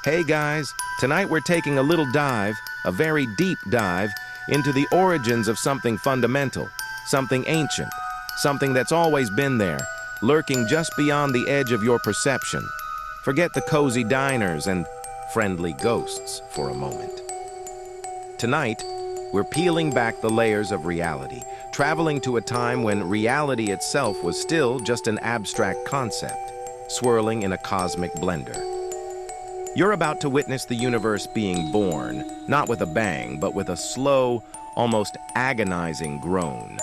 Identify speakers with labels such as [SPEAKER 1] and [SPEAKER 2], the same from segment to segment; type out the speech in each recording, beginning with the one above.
[SPEAKER 1] Hey guys, tonight we're taking a little dive, a very deep dive, into the origins of something fundamental, something ancient, something that's always been there, lurking just beyond the edge of your perception. Forget the cozy diners and friendly ghosts for a moment. Tonight, we're peeling back the layers of reality, traveling to a time when reality itself was still just an abstract concept, swirling in a cosmic blender. You're about to witness the universe being born, not with a bang, but with a slow, almost agonizing groan.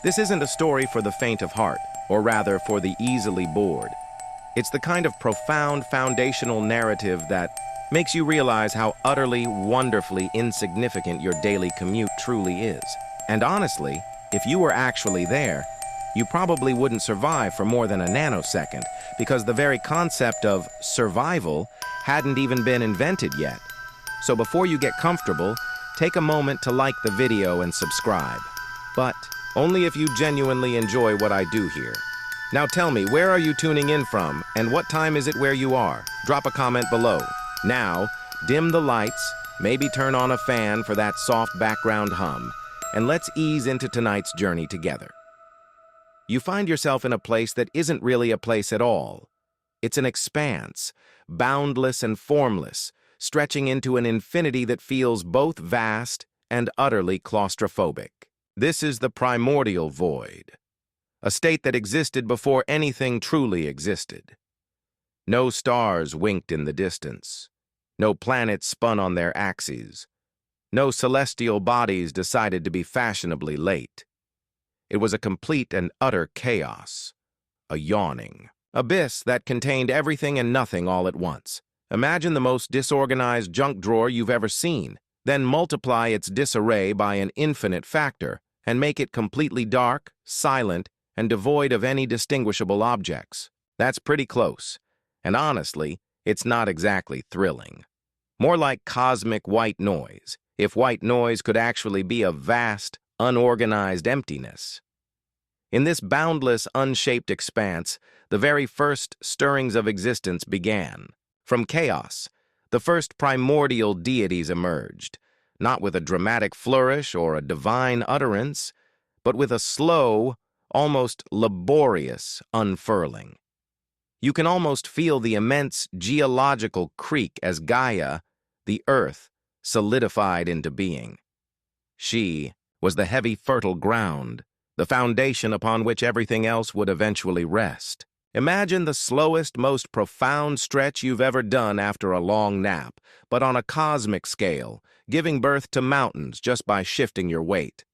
[SPEAKER 1] This isn't a story for the faint of heart, or rather for the easily bored. It's the kind of profound foundational narrative that makes you realize how utterly, wonderfully insignificant your daily commute truly is. And honestly, if you were actually there, you probably wouldn't survive for more than a nanosecond, because the very concept of survival hadn't even been invented yet. So before you get comfortable, take a moment to like the video and subscribe. But only if you genuinely enjoy what I do here. Now tell me, where are you tuning in from, and what time is it where you are? Drop a comment below. Now, dim the lights, maybe turn on a fan for that soft background hum, and let's ease into tonight's journey together. You find yourself in a place that isn't really a place at all. It's an expanse, boundless and formless, stretching into an infinity that feels both vast and utterly claustrophobic. This is the primordial void, a state that existed before anything truly existed. No stars winked in the distance. No planets spun on their axes. No celestial bodies decided to be fashionably late. It was a complete and utter chaos, a yawning abyss that contained everything and nothing all at once. Imagine the most disorganized junk drawer you've ever seen, then multiply its disarray by an infinite factor, and make it completely dark, silent, and devoid of any distinguishable objects. That's pretty close, and honestly, it's not exactly thrilling. More like cosmic white noise, if white noise could actually be a vast, unorganized emptiness. In this boundless, unshaped expanse, the very first stirrings of existence began. From chaos, the first primordial deities emerged, not with a dramatic flourish or a divine utterance, but with a slow, almost laborious unfurling. You can almost feel the immense geological creak as Gaia, the earth, solidified into being. She was the heavy, fertile ground, the foundation upon which everything else would eventually rest. Imagine the slowest, most profound stretch you've ever done after a long nap, but on a cosmic scale, giving birth to mountains just by shifting your weight.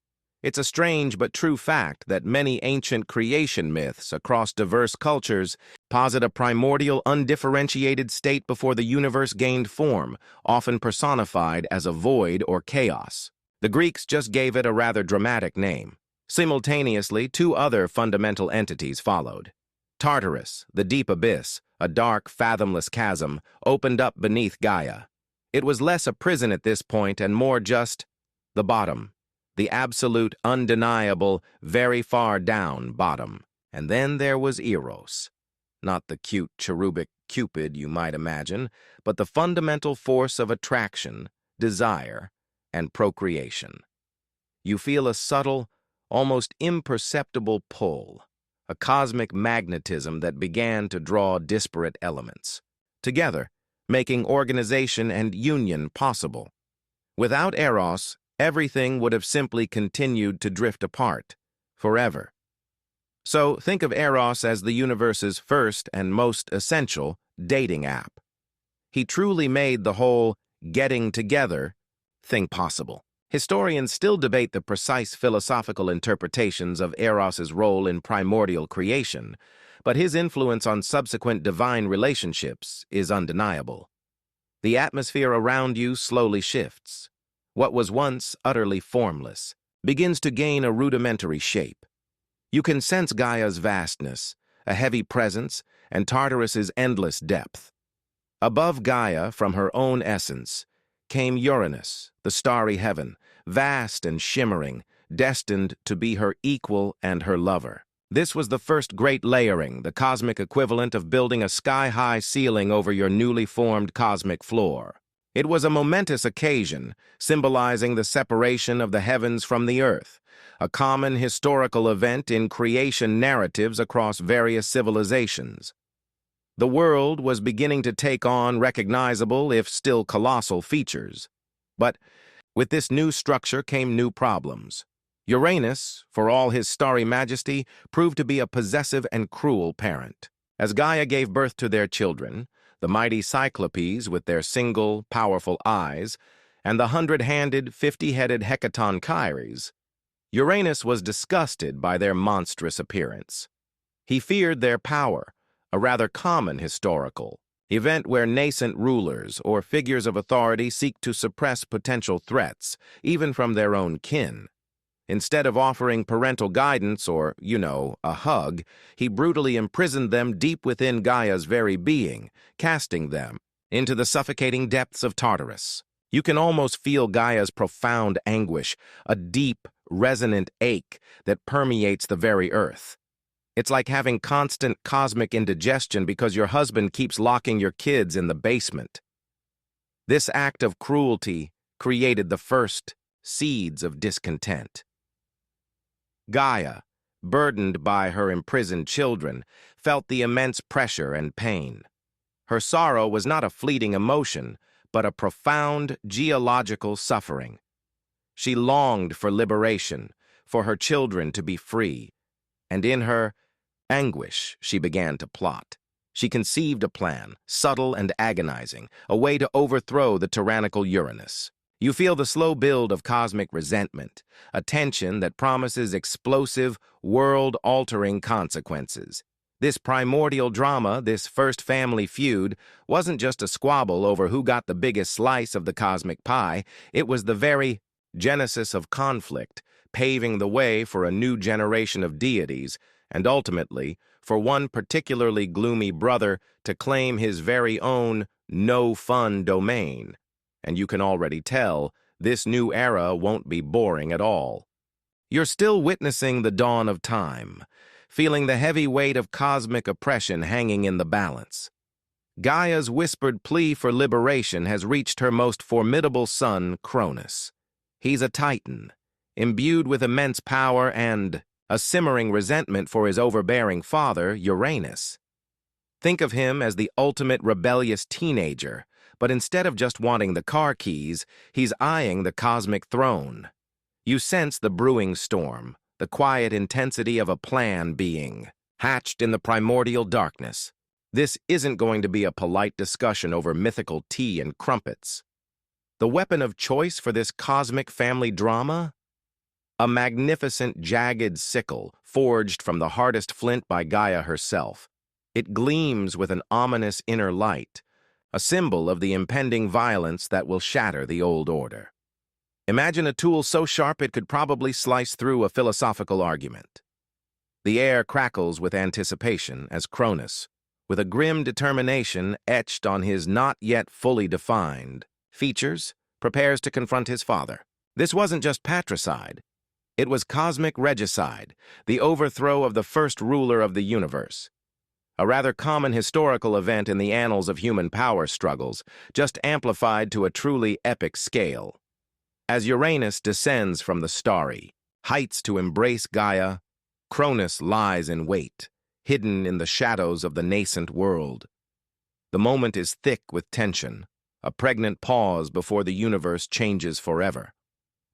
[SPEAKER 1] It's a strange but true fact that many ancient creation myths across diverse cultures posit a primordial, undifferentiated state before the universe gained form, often personified as a void or chaos. The Greeks just gave it a rather dramatic name. Simultaneously, two other fundamental entities followed. Tartarus, the deep abyss, a dark, fathomless chasm, opened up beneath Gaia. It was less a prison at this point and more just the bottom. The absolute, undeniable, very far down bottom. And then there was Eros. Not the cute, cherubic Cupid you might imagine, but the fundamental force of attraction, desire, and procreation. You feel a subtle, almost imperceptible pull, a cosmic magnetism that began to draw disparate elements together, making organization and union possible. Without Eros, everything would have simply continued to drift apart, forever. So think of Eros as the universe's first and most essential dating app. He truly made the whole getting together thing possible. Historians still debate the precise philosophical interpretations of Eros's role in primordial creation, but his influence on subsequent divine relationships is undeniable. The atmosphere around you slowly shifts. What was once utterly formless begins to gain a rudimentary shape. You can sense Gaia's vastness, a heavy presence, and Tartarus's endless depth. Above Gaia, from her own essence, came Uranus, the starry heaven, vast and shimmering, destined to be her equal and her lover. This was the first great layering, the cosmic equivalent of building a sky-high ceiling over your newly formed cosmic floor. It was a momentous occasion, symbolizing the separation of the heavens from the earth, a common historical event in creation narratives across various civilizations. The world was beginning to take on recognizable, if still colossal, features. But with this new structure came new problems. Uranus, for all his starry majesty, proved to be a possessive and cruel parent. As Gaia gave birth to their children, the mighty Cyclopes with their single, powerful eyes, and the 100-handed, 50-headed Hecaton Kyries, Uranus was disgusted by their monstrous appearance. He feared their power, a rather common historical event where nascent rulers or figures of authority seek to suppress potential threats, even from their own kin. Instead of offering parental guidance or, a hug, he brutally imprisoned them deep within Gaia's very being, casting them into the suffocating depths of Tartarus. You can almost feel Gaia's profound anguish, a deep, resonant ache that permeates the very earth. It's like having constant cosmic indigestion because your husband keeps locking your kids in the basement. This act of cruelty created the first seeds of discontent. Gaia, burdened by her imprisoned children, felt the immense pressure and pain. Her sorrow was not a fleeting emotion, but a profound geological suffering. She longed for liberation, for her children to be free, and in her anguish she began to plot. She conceived a plan, subtle and agonizing, a way to overthrow the tyrannical Uranus. You feel the slow build of cosmic resentment, a tension that promises explosive, world-altering consequences. This primordial drama, this first family feud, wasn't just a squabble over who got the biggest slice of the cosmic pie. It was the very genesis of conflict, paving the way for a new generation of deities, and ultimately, for one particularly gloomy brother to claim his very own no-fun domain. And you can already tell, this new era won't be boring at all. You're still witnessing the dawn of time, feeling the heavy weight of cosmic oppression hanging in the balance. Gaia's whispered plea for liberation has reached her most formidable son, Cronus. He's a titan, imbued with immense power and a simmering resentment for his overbearing father, Uranus. Think of him as the ultimate rebellious teenager, but instead of just wanting the car keys, he's eyeing the cosmic throne. You sense the brewing storm, the quiet intensity of a plan being hatched in the primordial darkness. This isn't going to be a polite discussion over mythical tea and crumpets. The weapon of choice for this cosmic family drama? A magnificent jagged sickle forged from the hardest flint by Gaia herself. It gleams with an ominous inner light, a symbol of the impending violence that will shatter the old order. Imagine a tool so sharp it could probably slice through a philosophical argument. The air crackles with anticipation as Cronus, with a grim determination etched on his not yet fully defined features, prepares to confront his father. This wasn't just patricide. It was cosmic regicide, the overthrow of the first ruler of the universe. A rather common historical event in the annals of human power struggles, just amplified to a truly epic scale. As Uranus descends from the starry heights to embrace Gaia, Cronus lies in wait, hidden in the shadows of the nascent world. The moment is thick with tension, a pregnant pause before the universe changes forever.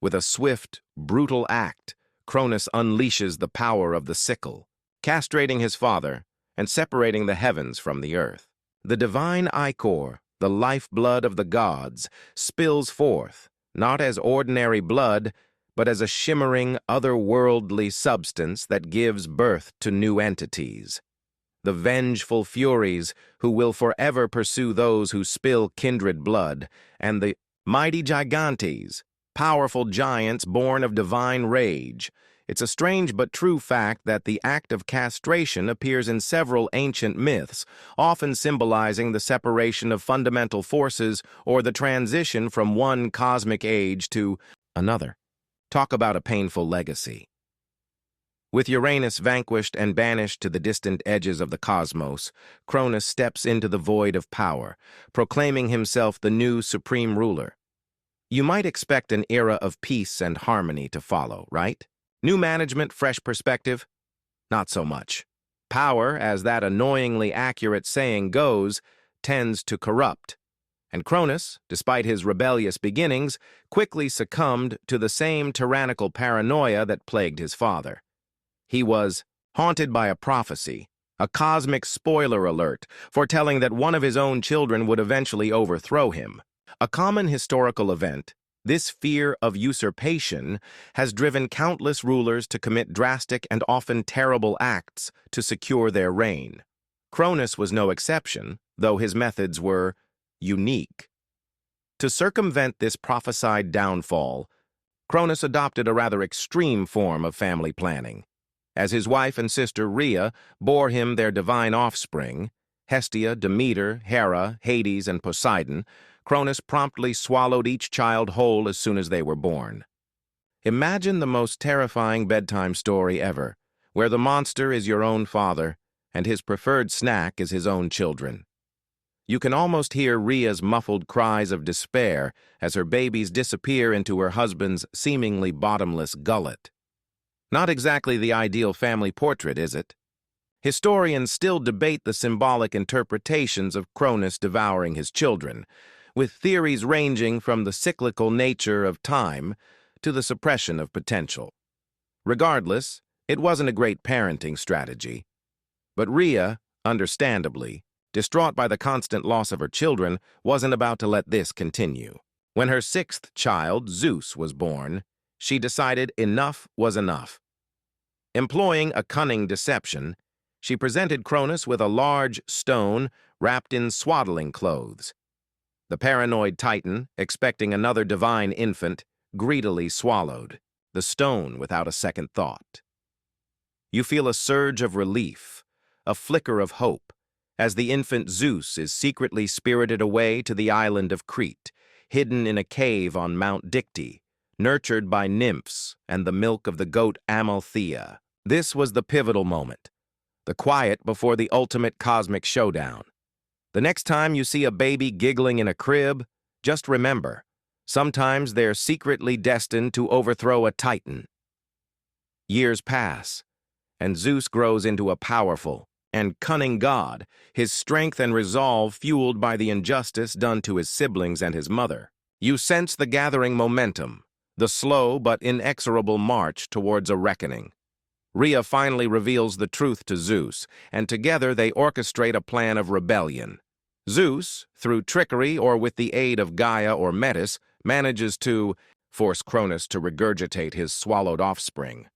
[SPEAKER 1] With a swift, brutal act, Cronus unleashes the power of the sickle, castrating his father and separating the heavens from the earth. The divine ichor, the lifeblood of the gods, spills forth, not as ordinary blood, but as a shimmering, otherworldly substance that gives birth to new entities. The vengeful Furies who will forever pursue those who spill kindred blood, and the mighty Gigantes, powerful giants born of divine rage. It's a strange but true fact that the act of castration appears in several ancient myths, often symbolizing the separation of fundamental forces or the transition from one cosmic age to another. Talk about a painful legacy. With Uranus vanquished and banished to the distant edges of the cosmos, Cronus steps into the void of power, proclaiming himself the new supreme ruler. You might expect an era of peace and harmony to follow, right? New management, fresh perspective? Not so much. Power, as that annoyingly accurate saying goes, tends to corrupt. And Cronus, despite his rebellious beginnings, quickly succumbed to the same tyrannical paranoia that plagued his father. He was haunted by a prophecy, a cosmic spoiler alert, foretelling that one of his own children would eventually overthrow him. A common historical event, this fear of usurpation has driven countless rulers to commit drastic and often terrible acts to secure their reign. Cronus was no exception, though his methods were unique. To circumvent this prophesied downfall, Cronus adopted a rather extreme form of family planning. As his wife and sister Rhea bore him their divine offspring, Hestia, Demeter, Hera, Hades, and Poseidon, Cronus promptly swallowed each child whole as soon as they were born. Imagine the most terrifying bedtime story ever, where the monster is your own father, and his preferred snack is his own children. You can almost hear Rhea's muffled cries of despair as her babies disappear into her husband's seemingly bottomless gullet. Not exactly the ideal family portrait, is it? Historians still debate the symbolic interpretations of Cronus devouring his children, with theories ranging from the cyclical nature of time to the suppression of potential. Regardless, it wasn't a great parenting strategy. But Rhea, understandably, distraught by the constant loss of her children, wasn't about to let this continue. When her sixth child, Zeus, was born, she decided enough was enough. Employing a cunning deception, she presented Cronus with a large stone wrapped in swaddling clothes. The paranoid Titan, expecting another divine infant, greedily swallowed the stone without a second thought. You feel a surge of relief, a flicker of hope, as the infant Zeus is secretly spirited away to the island of Crete, hidden in a cave on Mount Dicte, nurtured by nymphs and the milk of the goat Amalthea. This was the pivotal moment, the quiet before the ultimate cosmic showdown. The next time you see a baby giggling in a crib, just remember, sometimes they're secretly destined to overthrow a Titan. Years pass, and Zeus grows into a powerful and cunning god, his strength and resolve fueled by the injustice done to his siblings and his mother. You sense the gathering momentum, the slow but inexorable march towards a reckoning. Rhea finally reveals the truth to Zeus, and together they orchestrate a plan of rebellion. Zeus, through trickery or with the aid of Gaia or Metis, manages to force Cronus to regurgitate his swallowed offspring.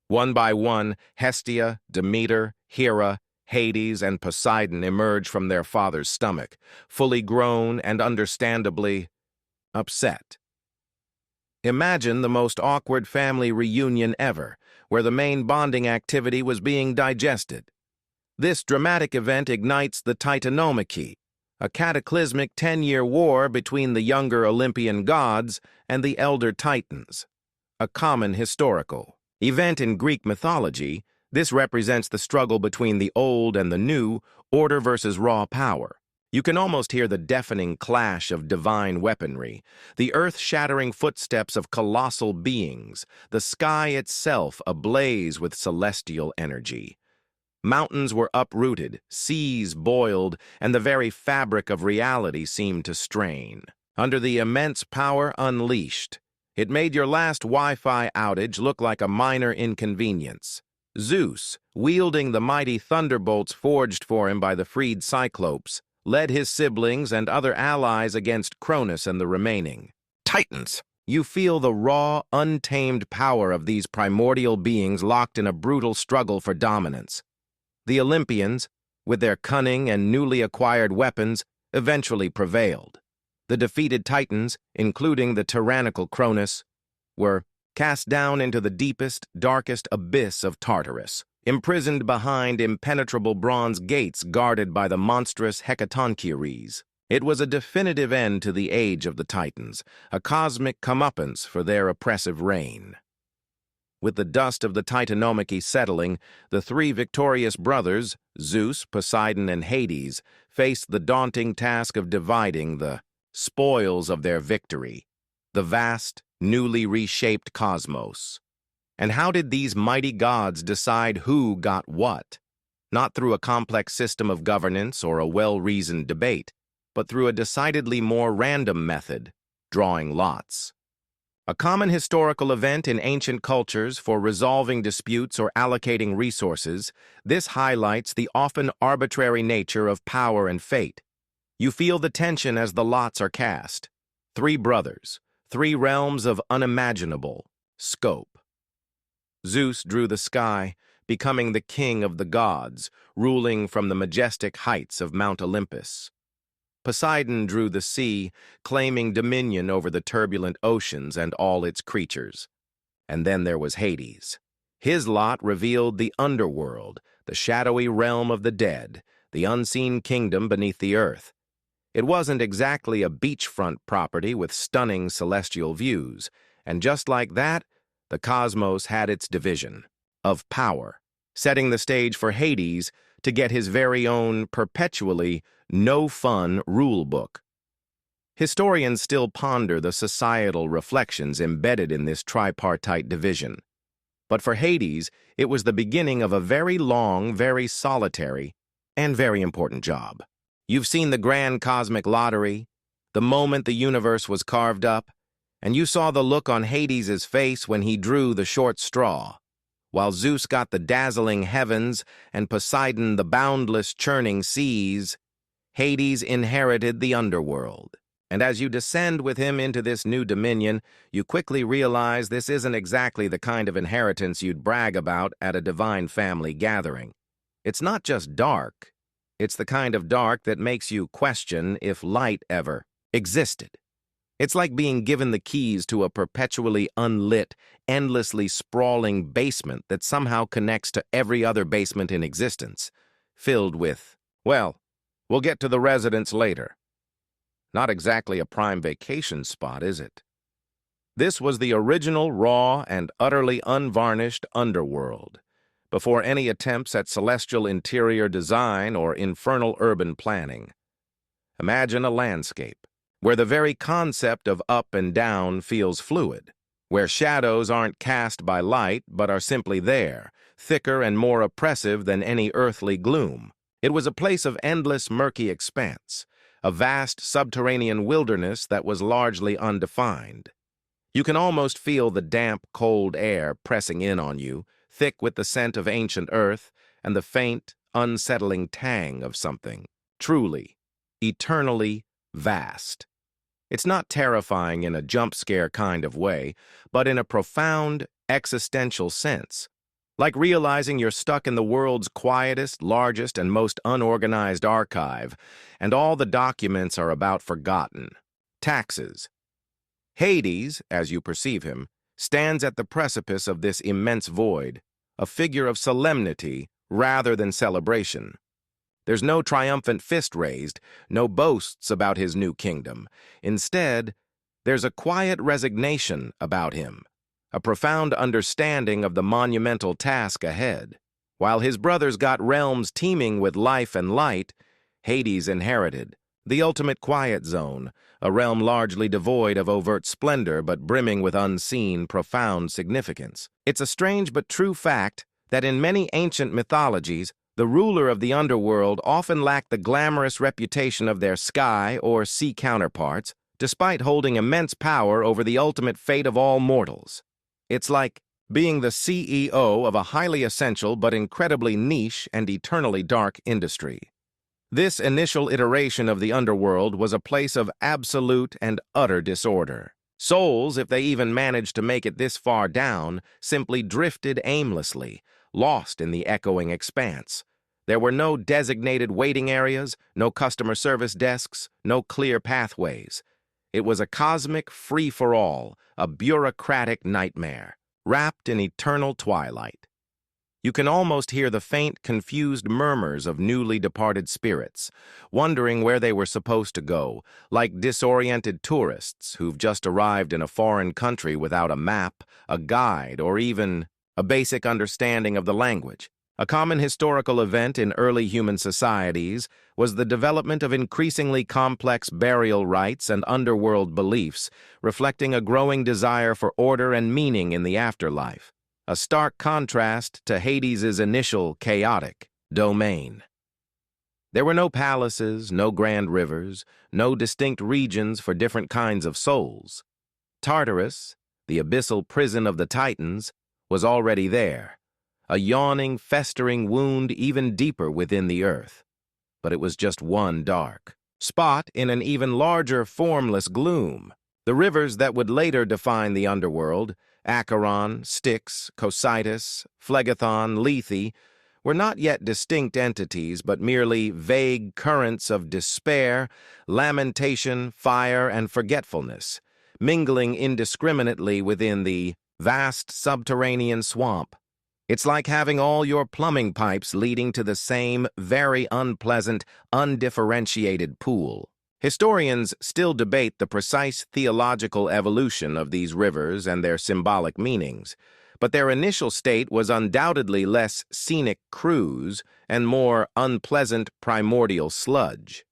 [SPEAKER 1] One by one, Hestia, Demeter, Hera, Hades, and Poseidon emerge from their father's stomach, fully grown and understandably upset. Imagine the most awkward family reunion ever, where the main bonding activity was being digested. This dramatic event ignites the Titanomachy, a cataclysmic 10-year war between the younger Olympian gods and the elder Titans. A common historical event in Greek mythology, this represents the struggle between the old and the new, order versus raw power. You can almost hear the deafening clash of divine weaponry, the earth-shattering footsteps of colossal beings, the sky itself ablaze with celestial energy. Mountains were uprooted, seas boiled, and the very fabric of reality seemed to strain. Under the immense power unleashed, it made your last Wi-Fi outage look like a minor inconvenience. Zeus, wielding the mighty thunderbolts forged for him by the freed Cyclopes, led his siblings and other allies against Cronus and the remaining Titans. You feel the raw, untamed power of these primordial beings locked in a brutal struggle for dominance. The Olympians, with their cunning and newly acquired weapons, eventually prevailed. The defeated Titans, including the tyrannical Cronus, were cast down into the deepest, darkest abyss of Tartarus, imprisoned behind impenetrable bronze gates guarded by the monstrous Hecatoncheires. It was a definitive end to the age of the Titans, a cosmic comeuppance for their oppressive reign. With the dust of the Titanomachy settling, the three victorious brothers, Zeus, Poseidon, and Hades, faced the daunting task of dividing the spoils of their victory, the vast, newly reshaped cosmos. And how did these mighty gods decide who got what? Not through a complex system of governance or a well-reasoned debate, but through a decidedly more random method, drawing lots. A common historical event in ancient cultures for resolving disputes or allocating resources, this highlights the often arbitrary nature of power and fate. You feel the tension as the lots are cast. Three brothers, three realms of unimaginable scope. Zeus drew the sky, becoming the king of the gods, ruling from the majestic heights of Mount Olympus. Poseidon drew the sea, claiming dominion over the turbulent oceans and all its creatures. And then there was Hades. His lot revealed the Underworld, the shadowy realm of the dead, the unseen kingdom beneath the earth. It wasn't exactly a beachfront property with stunning celestial views, and just like that, the cosmos had its division of power, setting the stage for Hades to get his very own perpetually no-fun rulebook. Historians still ponder the societal reflections embedded in this tripartite division. But for Hades, it was the beginning of a very long, very solitary, and very important job. You've seen the grand cosmic lottery, the moment the universe was carved up, and you saw the look on Hades' face when he drew the short straw. While Zeus got the dazzling heavens and Poseidon the boundless churning seas, Hades inherited the underworld. And as you descend with him into this new dominion, you quickly realize this isn't exactly the kind of inheritance you'd brag about at a divine family gathering. It's not just dark. It's the kind of dark that makes you question if light ever existed. It's like being given the keys to a perpetually unlit, endlessly sprawling basement that somehow connects to every other basement in existence, filled with, well, we'll get to the residents later. Not exactly a prime vacation spot, is it? This was the original, raw, and utterly unvarnished Underworld, before any attempts at celestial interior design or infernal urban planning. Imagine a landscape where the very concept of up and down feels fluid, where shadows aren't cast by light but are simply there, thicker and more oppressive than any earthly gloom. It was a place of endless murky expanse, a vast subterranean wilderness that was largely undefined. You can almost feel the damp, cold air pressing in on you, thick with the scent of ancient earth and the faint, unsettling tang of something truly, eternally vast. It's not terrifying in a jump-scare kind of way, but in a profound, existential sense, like realizing you're stuck in the world's quietest, largest, and most unorganized archive, and all the documents are about forgotten. Taxes. Hades, as you perceive him, stands at the precipice of this immense void, a figure of solemnity rather than celebration. There's no triumphant fist raised, no boasts about his new kingdom. Instead, there's a quiet resignation about him, a profound understanding of the monumental task ahead. While his brothers got realms teeming with life and light, Hades inherited the ultimate quiet zone, a realm largely devoid of overt splendor but brimming with unseen, profound significance. It's a strange but true fact that in many ancient mythologies, the ruler of the underworld often lacked the glamorous reputation of their sky or sea counterparts, despite holding immense power over the ultimate fate of all mortals. It's like being the CEO of a highly essential but incredibly niche and eternally dark industry. This initial iteration of the underworld was a place of absolute and utter disorder. Souls, if they even managed to make it this far down, simply drifted aimlessly, lost in the echoing expanse. There were no designated waiting areas, no customer service desks, no clear pathways. It was a cosmic free-for-all, a bureaucratic nightmare, wrapped in eternal twilight. You can almost hear the faint, confused murmurs of newly departed spirits, wondering where they were supposed to go, like disoriented tourists who've just arrived in a foreign country without a map, a guide, or even a basic understanding of the language. A common historical event in early human societies was the development of increasingly complex burial rites and underworld beliefs, reflecting a growing desire for order and meaning in the afterlife, a stark contrast to Hades's initial chaotic domain. There were no palaces, no grand rivers, no distinct regions for different kinds of souls. Tartarus, the abyssal prison of the Titans, was already there, a yawning, festering wound even deeper within the earth. But it was just one dark spot in an even larger, formless gloom. The rivers that would later define the underworld, Acheron, Styx, Cocytus, Phlegethon, Lethe, were not yet distinct entities, but merely vague currents of despair, lamentation, fire, and forgetfulness, mingling indiscriminately within the vast subterranean swamp. It's like having all your plumbing pipes leading to the same very unpleasant, undifferentiated pool. Historians still debate the precise theological evolution of these rivers and their symbolic meanings, but their initial state was undoubtedly less scenic cruise and more unpleasant primordial sludge.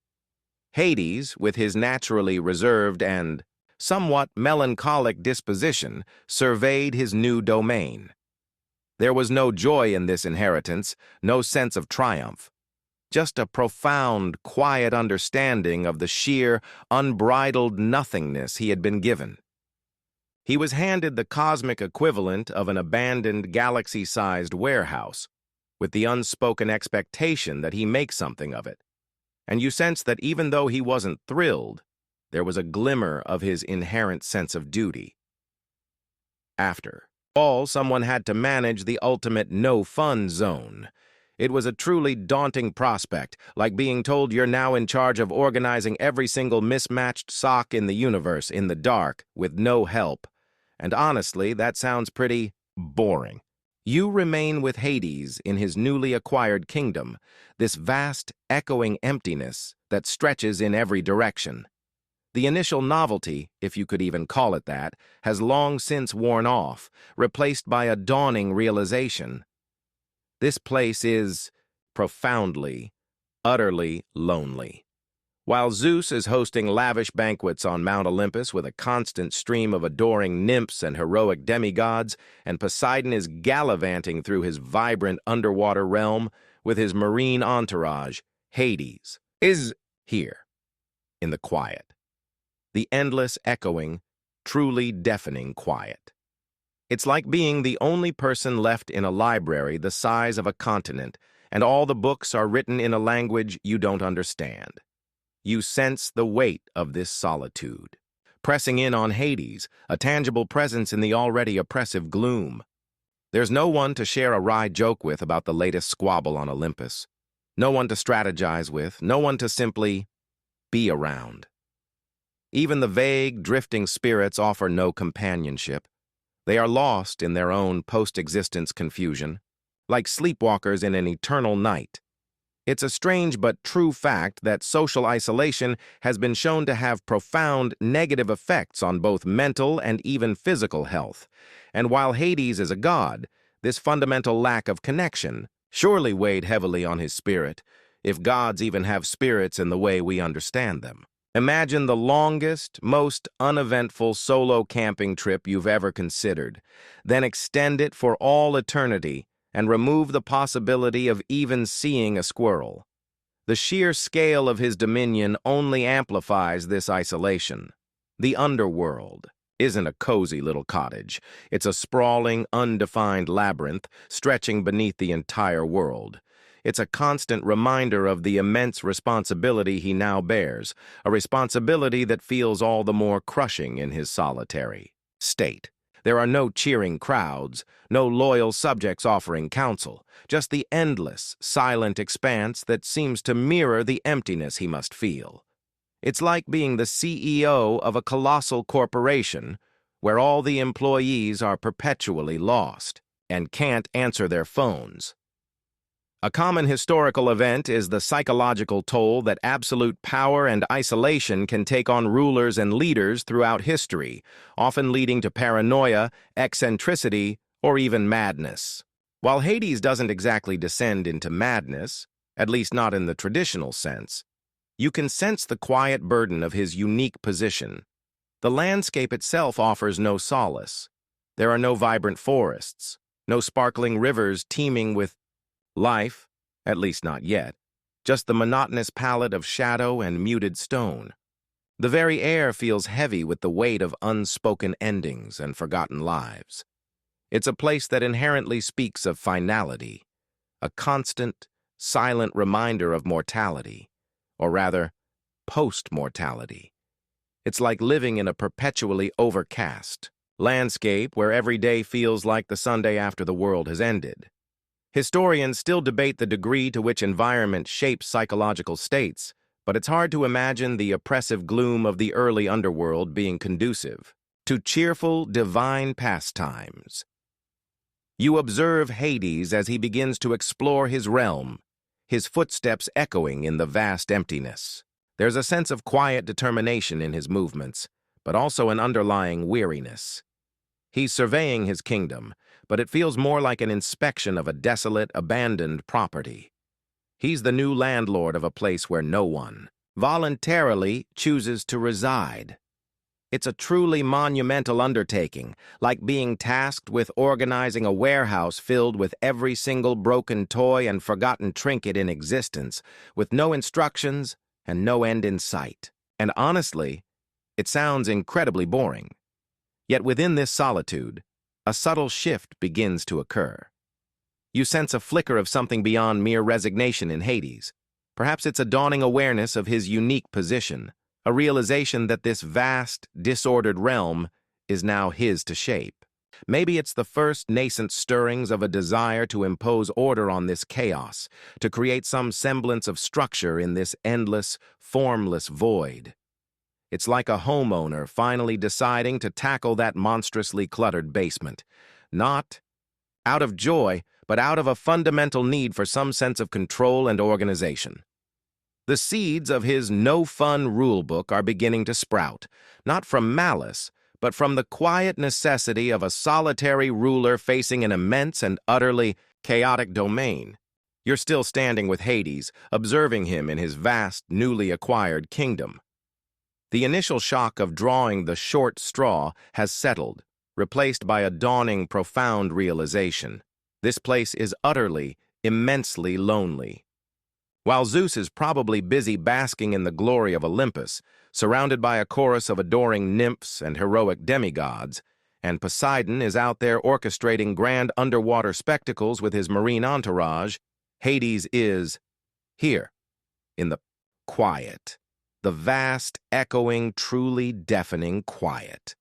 [SPEAKER 1] Hades, with his naturally reserved and somewhat melancholic disposition, surveyed his new domain. There was no joy in this inheritance, no sense of triumph, just a profound, quiet understanding of the sheer, unbridled nothingness he had been given. He was handed the cosmic equivalent of an abandoned galaxy-sized warehouse, with the unspoken expectation that he make something of it. And you sensed that even though he wasn't thrilled, there was a glimmer of his inherent sense of duty. After all, someone had to manage the ultimate no-fun zone. It was a truly daunting prospect, like being told you're now in charge of organizing every single mismatched sock in the universe in the dark with no help. And honestly, that sounds pretty boring. You remain with Hades in his newly acquired kingdom, this vast, echoing emptiness that stretches in every direction. The initial novelty, if you could even call it that, has long since worn off, replaced by a dawning realization. This place is profoundly, utterly lonely. While Zeus is hosting lavish banquets on Mount Olympus with a constant stream of adoring nymphs and heroic demigods, and Poseidon is gallivanting through his vibrant underwater realm with his marine entourage, Hades is here, in the quiet. The endless, echoing, truly deafening quiet. It's like being the only person left in a library the size of a continent, and all the books are written in a language you don't understand. You sense the weight of this solitude, pressing in on Hades, a tangible presence in the already oppressive gloom. There's no one to share a wry joke with about the latest squabble on Olympus. No one to strategize with, no one to simply be around. Even the vague, drifting spirits offer no companionship. They are lost in their own post-existence confusion, like sleepwalkers in an eternal night. It's a strange but true fact that social isolation has been shown to have profound negative effects on both mental and even physical health. And while Hades is a god, this fundamental lack of connection surely weighed heavily on his spirit, if gods even have spirits in the way we understand them. Imagine the longest, most uneventful solo camping trip you've ever considered, then extend it for all eternity and remove the possibility of even seeing a squirrel. The sheer scale of his dominion only amplifies this isolation. The Underworld isn't a cozy little cottage. It's a sprawling, undefined labyrinth stretching beneath the entire world. It's a constant reminder of the immense responsibility he now bears, a responsibility that feels all the more crushing in his solitary state. There are no cheering crowds, no loyal subjects offering counsel, just the endless, silent expanse that seems to mirror the emptiness he must feel. It's like being the CEO of a colossal corporation where all the employees are perpetually lost and can't answer their phones. A common historical event is the psychological toll that absolute power and isolation can take on rulers and leaders throughout history, often leading to paranoia, eccentricity, or even madness. While Hades doesn't exactly descend into madness, at least not in the traditional sense, you can sense the quiet burden of his unique position. The landscape itself offers no solace. There are no vibrant forests, no sparkling rivers teeming with life, at least not yet, just the monotonous palette of shadow and muted stone. The very air feels heavy with the weight of unspoken endings and forgotten lives. It's a place that inherently speaks of finality, a constant, silent reminder of mortality, or rather, post-mortality. It's like living in a perpetually overcast landscape where every day feels like the Sunday after the world has ended. Historians still debate the degree to which environment shapes psychological states, but it's hard to imagine the oppressive gloom of the early underworld being conducive to cheerful, divine pastimes. You observe Hades as he begins to explore his realm, his footsteps echoing in the vast emptiness. There's a sense of quiet determination in his movements, but also an underlying weariness. He's surveying his kingdom, but it feels more like an inspection of a desolate, abandoned property. He's the new landlord of a place where no one voluntarily chooses to reside. It's a truly monumental undertaking, like being tasked with organizing a warehouse filled with every single broken toy and forgotten trinket in existence, with no instructions and no end in sight. And honestly, it sounds incredibly boring. Yet within this solitude, a subtle shift begins to occur. You sense a flicker of something beyond mere resignation in Hades. Perhaps it's a dawning awareness of his unique position, a realization that this vast, disordered realm is now his to shape. Maybe it's the first nascent stirrings of a desire to impose order on this chaos, to create some semblance of structure in this endless, formless void. It's like a homeowner finally deciding to tackle that monstrously cluttered basement, not out of joy, but out of a fundamental need for some sense of control and organization. The seeds of his no-fun rulebook are beginning to sprout, not from malice, but from the quiet necessity of a solitary ruler facing an immense and utterly chaotic domain. You're still standing with Hades, observing him in his vast, newly acquired kingdom. The initial shock of drawing the short straw has settled, replaced by a dawning, profound realization. This place is utterly, immensely lonely. While Zeus is probably busy basking in the glory of Olympus, surrounded by a chorus of adoring nymphs and heroic demigods, and Poseidon is out there orchestrating grand underwater spectacles with his marine entourage, Hades is here, in the quiet, the vast, echoing, truly deafening quiet.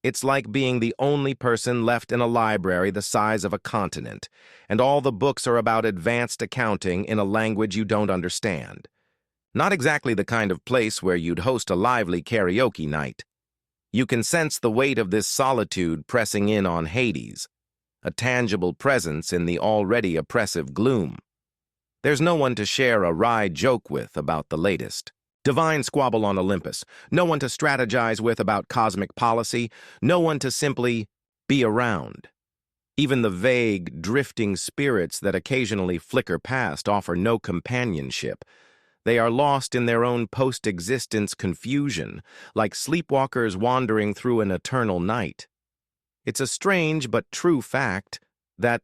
[SPEAKER 1] It's like being the only person left in a library the size of a continent, and all the books are about advanced accounting in a language you don't understand. Not exactly the kind of place where you'd host a lively karaoke night. You can sense the weight of this solitude pressing in on Hades, a tangible presence in the already oppressive gloom. There's no one to share a wry joke with about the latest divine squabble on Olympus, no one to strategize with about cosmic policy, no one to simply be around. Even the vague, drifting spirits that occasionally flicker past offer no companionship. They are lost in their own post-existence confusion, like sleepwalkers wandering through an eternal night. It's a strange but true fact that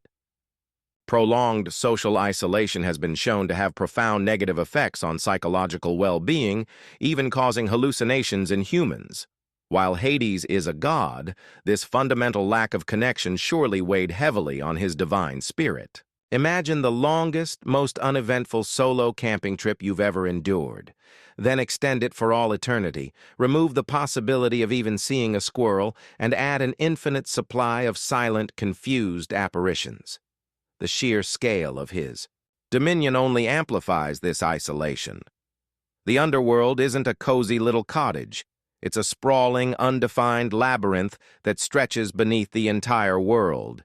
[SPEAKER 1] prolonged social isolation has been shown to have profound negative effects on psychological well-being, even causing hallucinations in humans. While Hades is a god, this fundamental lack of connection surely weighed heavily on his divine spirit. Imagine the longest, most uneventful solo camping trip you've ever endured. Then extend it for all eternity, remove the possibility of even seeing a squirrel, and add an infinite supply of silent, confused apparitions. The sheer scale of his dominion only amplifies this isolation. The underworld isn't a cozy little cottage. It's a sprawling, undefined labyrinth that stretches beneath the entire world.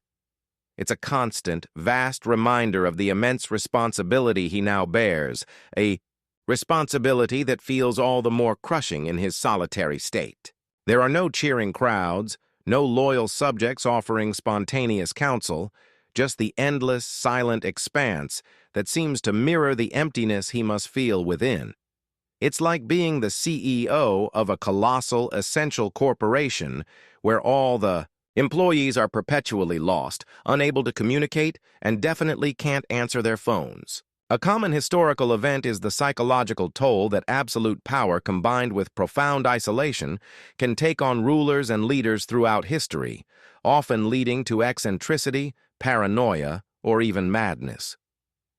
[SPEAKER 1] It's a constant, vast reminder of the immense responsibility he now bears, a responsibility that feels all the more crushing in his solitary state. There are no cheering crowds, No loyal subjects offering spontaneous counsel, just the endless, silent expanse that seems to mirror the emptiness he must feel within. It's like being the CEO of a colossal, essential corporation where all the employees are perpetually lost, unable to communicate, and definitely can't answer their phones. A common historical event is the psychological toll that absolute power combined with profound isolation can take on rulers and leaders throughout history, often leading to eccentricity, paranoia, or even madness.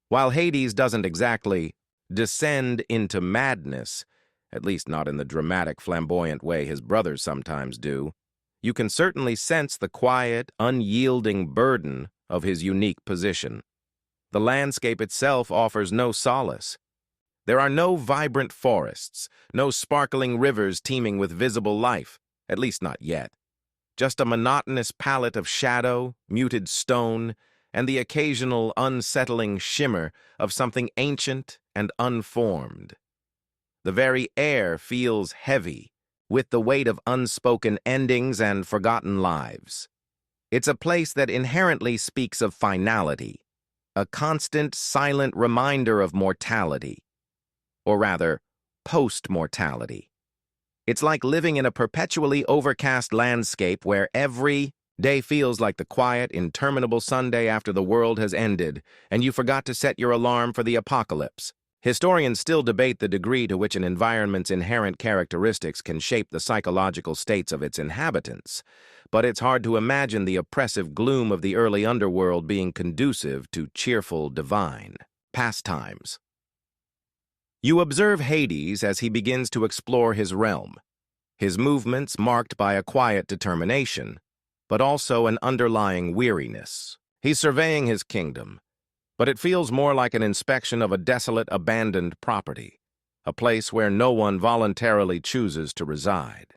[SPEAKER 1] While Hades doesn't exactly descend into madness, at least not in the dramatic, flamboyant way his brothers sometimes do, you can certainly sense the quiet, unyielding burden of his unique position. The landscape itself offers no solace. There are no vibrant forests, no sparkling rivers teeming with visible life, at least not yet. Just a monotonous palette of shadow, muted stone, and the occasional unsettling shimmer of something ancient and unformed. The very air feels heavy, with the weight of unspoken endings and forgotten lives. It's a place that inherently speaks of finality, a constant, silent reminder of mortality, or rather, post-mortality. It's like living in a perpetually overcast landscape where every day feels like the quiet, interminable Sunday after the world has ended, and you forgot to set your alarm for the apocalypse. Historians still debate the degree to which an environment's inherent characteristics can shape the psychological states of its inhabitants, but it's hard to imagine the oppressive gloom of the early underworld being conducive to cheerful, divine pastimes. You observe Hades as he begins to explore his realm, his movements marked by a quiet determination, but also an underlying weariness. He's surveying his kingdom, but it feels more like an inspection of a desolate, abandoned property, a place where no one voluntarily chooses to reside.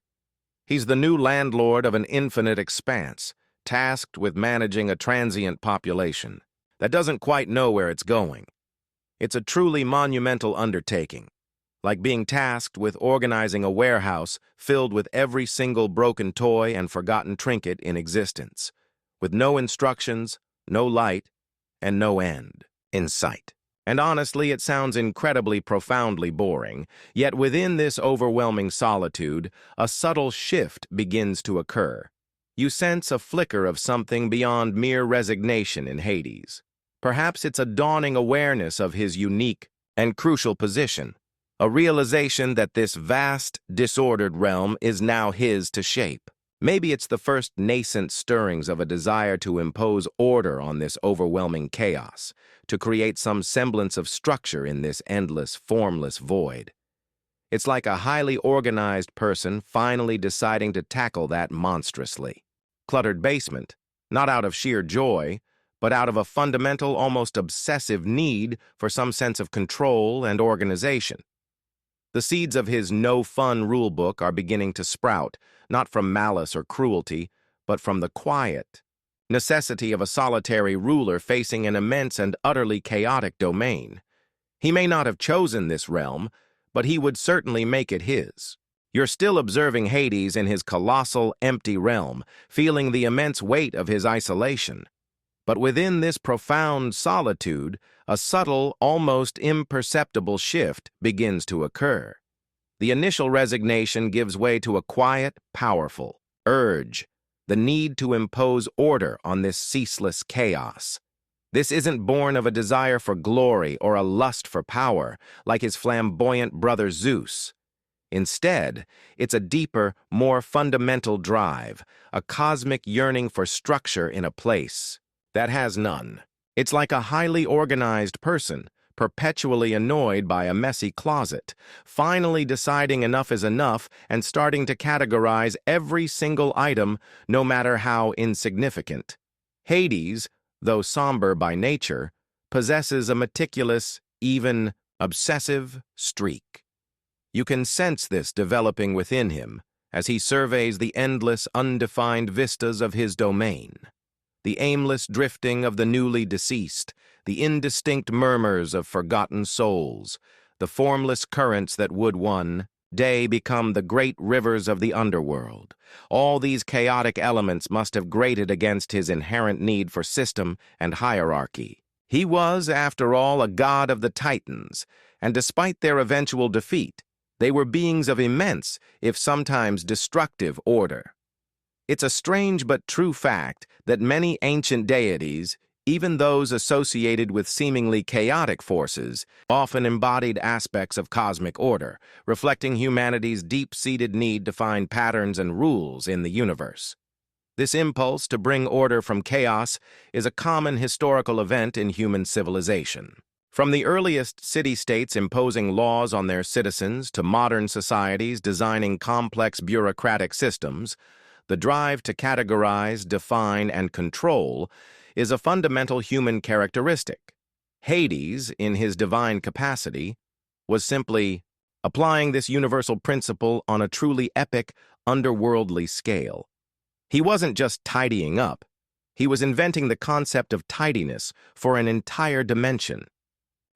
[SPEAKER 1] He's the new landlord of an infinite expanse, tasked with managing a transient population that doesn't quite know where it's going. It's a truly monumental undertaking, like being tasked with organizing a warehouse filled with every single broken toy and forgotten trinket in existence, with no instructions, no light, and no end in sight. And honestly, it sounds incredibly profoundly boring, yet within this overwhelming solitude, a subtle shift begins to occur. You sense a flicker of something beyond mere resignation in Hades. Perhaps it's a dawning awareness of his unique and crucial position, a realization that this vast, disordered realm is now his to shape. Maybe it's the first nascent stirrings of a desire to impose order on this overwhelming chaos, to create some semblance of structure in this endless, formless void. It's like a highly organized person finally deciding to tackle that monstrously cluttered basement, not out of sheer joy, but out of a fundamental, almost obsessive need for some sense of control and organization. The seeds of his no-fun rulebook are beginning to sprout, not from malice or cruelty, but from the quiet necessity of a solitary ruler facing an immense and utterly chaotic domain. He may not have chosen this realm, but he would certainly make it his. You're still observing Hades in his colossal, empty realm, feeling the immense weight of his isolation. But within this profound solitude, a subtle, almost imperceptible shift begins to occur. The initial resignation gives way to a quiet, powerful urge, the need to impose order on this ceaseless chaos. This isn't born of a desire for glory or a lust for power, like his flamboyant brother Zeus. Instead, it's a deeper, more fundamental drive, a cosmic yearning for structure in a place that has none. It's like a highly organized person, perpetually annoyed by a messy closet, finally deciding enough is enough and starting to categorize every single item, no matter how insignificant. Hades, though somber by nature, possesses a meticulous, even obsessive streak. You can sense this developing within him as he surveys the endless, undefined vistas of his domain. The aimless drifting of the newly deceased, the indistinct murmurs of forgotten souls, the formless currents that would one day become the great rivers of the underworld. All these chaotic elements must have grated against his inherent need for system and hierarchy. He was, after all, a god of the Titans, and despite their eventual defeat, they were beings of immense, if sometimes destructive, order. It's a strange but true fact that many ancient deities, even those associated with seemingly chaotic forces, often embodied aspects of cosmic order, reflecting humanity's deep-seated need to find patterns and rules in the universe. This impulse to bring order from chaos is a common historical event in human civilization. From the earliest city-states imposing laws on their citizens to modern societies designing complex bureaucratic systems, the drive to categorize, define, and control is a fundamental human characteristic. Hades, in his divine capacity, was simply applying this universal principle on a truly epic, underworldly scale. He wasn't just tidying up. He was inventing the concept of tidiness for an entire dimension.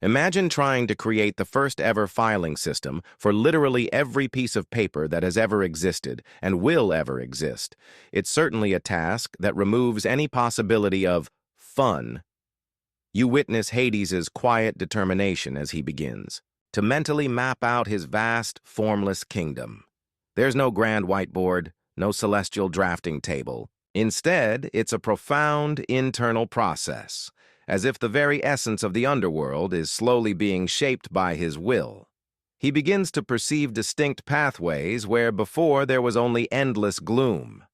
[SPEAKER 1] Imagine trying to create the first-ever filing system for literally every piece of paper that has ever existed and will ever exist. It's certainly a task that removes any possibility of fun. You witness Hades's quiet determination as he begins to mentally map out his vast, formless kingdom. There's no grand whiteboard, no celestial drafting table. Instead, it's a profound internal process, as if the very essence of the underworld is slowly being shaped by his will. He begins to perceive distinct pathways where before there was only endless gloom.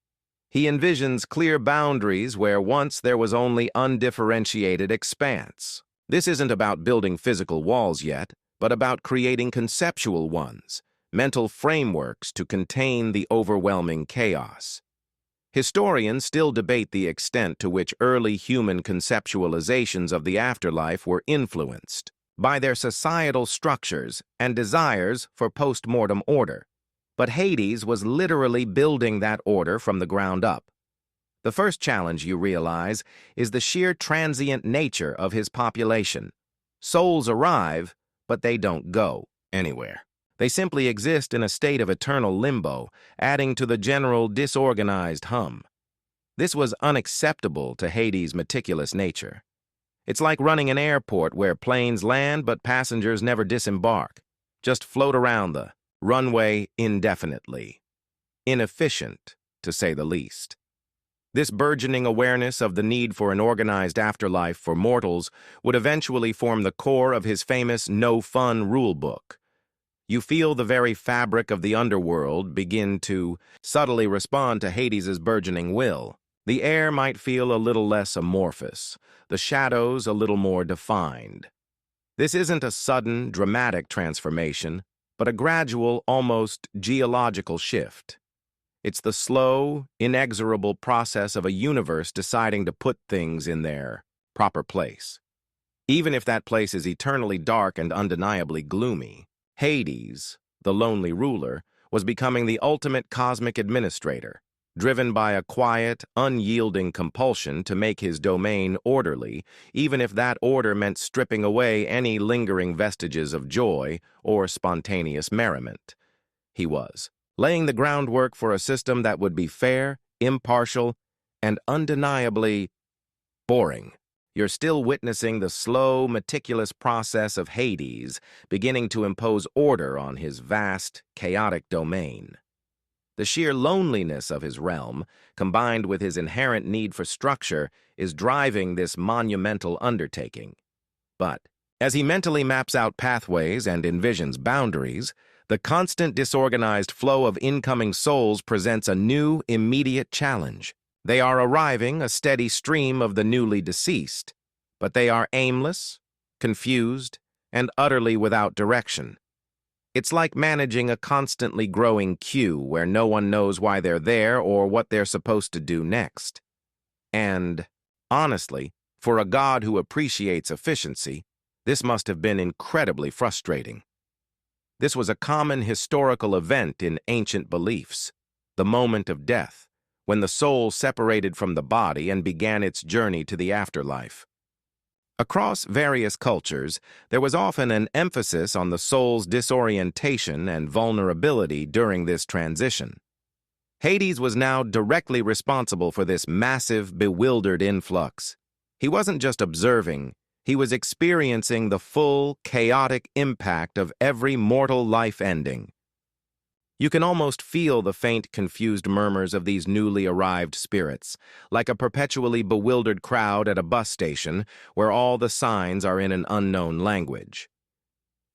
[SPEAKER 1] He envisions clear boundaries where once there was only undifferentiated expanse. This isn't about building physical walls yet, but about creating conceptual ones, mental frameworks to contain the overwhelming chaos. Historians still debate the extent to which early human conceptualizations of the afterlife were influenced by their societal structures and desires for post-mortem order. But Hades was literally building that order from the ground up. The first challenge, you realize, is the sheer transient nature of his population. Souls arrive, but they don't go anywhere. They simply exist in a state of eternal limbo, adding to the general disorganized hum. This was unacceptable to Hades' meticulous nature. It's like running an airport where planes land but passengers never disembark, just float around the runway indefinitely. Inefficient, to say the least. This burgeoning awareness of the need for an organized afterlife for mortals would eventually form the core of his famous no-fun rulebook. You feel the very fabric of the underworld begin to subtly respond to Hades's burgeoning will. The air might feel a little less amorphous, the shadows a little more defined. This isn't a sudden, dramatic transformation, but a gradual, almost geological shift. It's the slow, inexorable process of a universe deciding to put things in their proper place. Even if that place is eternally dark and undeniably gloomy, Hades, the lonely ruler, was becoming the ultimate cosmic administrator, driven by a quiet, unyielding compulsion to make his domain orderly, even if that order meant stripping away any lingering vestiges of joy or spontaneous merriment. He was laying the groundwork for a system that would be fair, impartial, and undeniably boring. You're still witnessing the slow, meticulous process of Hades beginning to impose order on his vast, chaotic domain. The sheer loneliness of his realm, combined with his inherent need for structure, is driving this monumental undertaking. But as he mentally maps out pathways and envisions boundaries, the constant disorganized flow of incoming souls presents a new, immediate challenge. They are arriving, a steady stream of the newly deceased, but they are aimless, confused, and utterly without direction. It's like managing a constantly growing queue where no one knows why they're there or what they're supposed to do next. And, honestly, for a god who appreciates efficiency, this must have been incredibly frustrating. This was a common historical event in ancient beliefs, the moment of death, when the soul separated from the body and began its journey to the afterlife. Across various cultures, there was often an emphasis on the soul's disorientation and vulnerability during this transition. Hades was now directly responsible for this massive, bewildered influx. He wasn't just observing, he was experiencing the full, chaotic impact of every mortal life ending. You can almost feel the faint, confused murmurs of these newly arrived spirits, like a perpetually bewildered crowd at a bus station where all the signs are in an unknown language.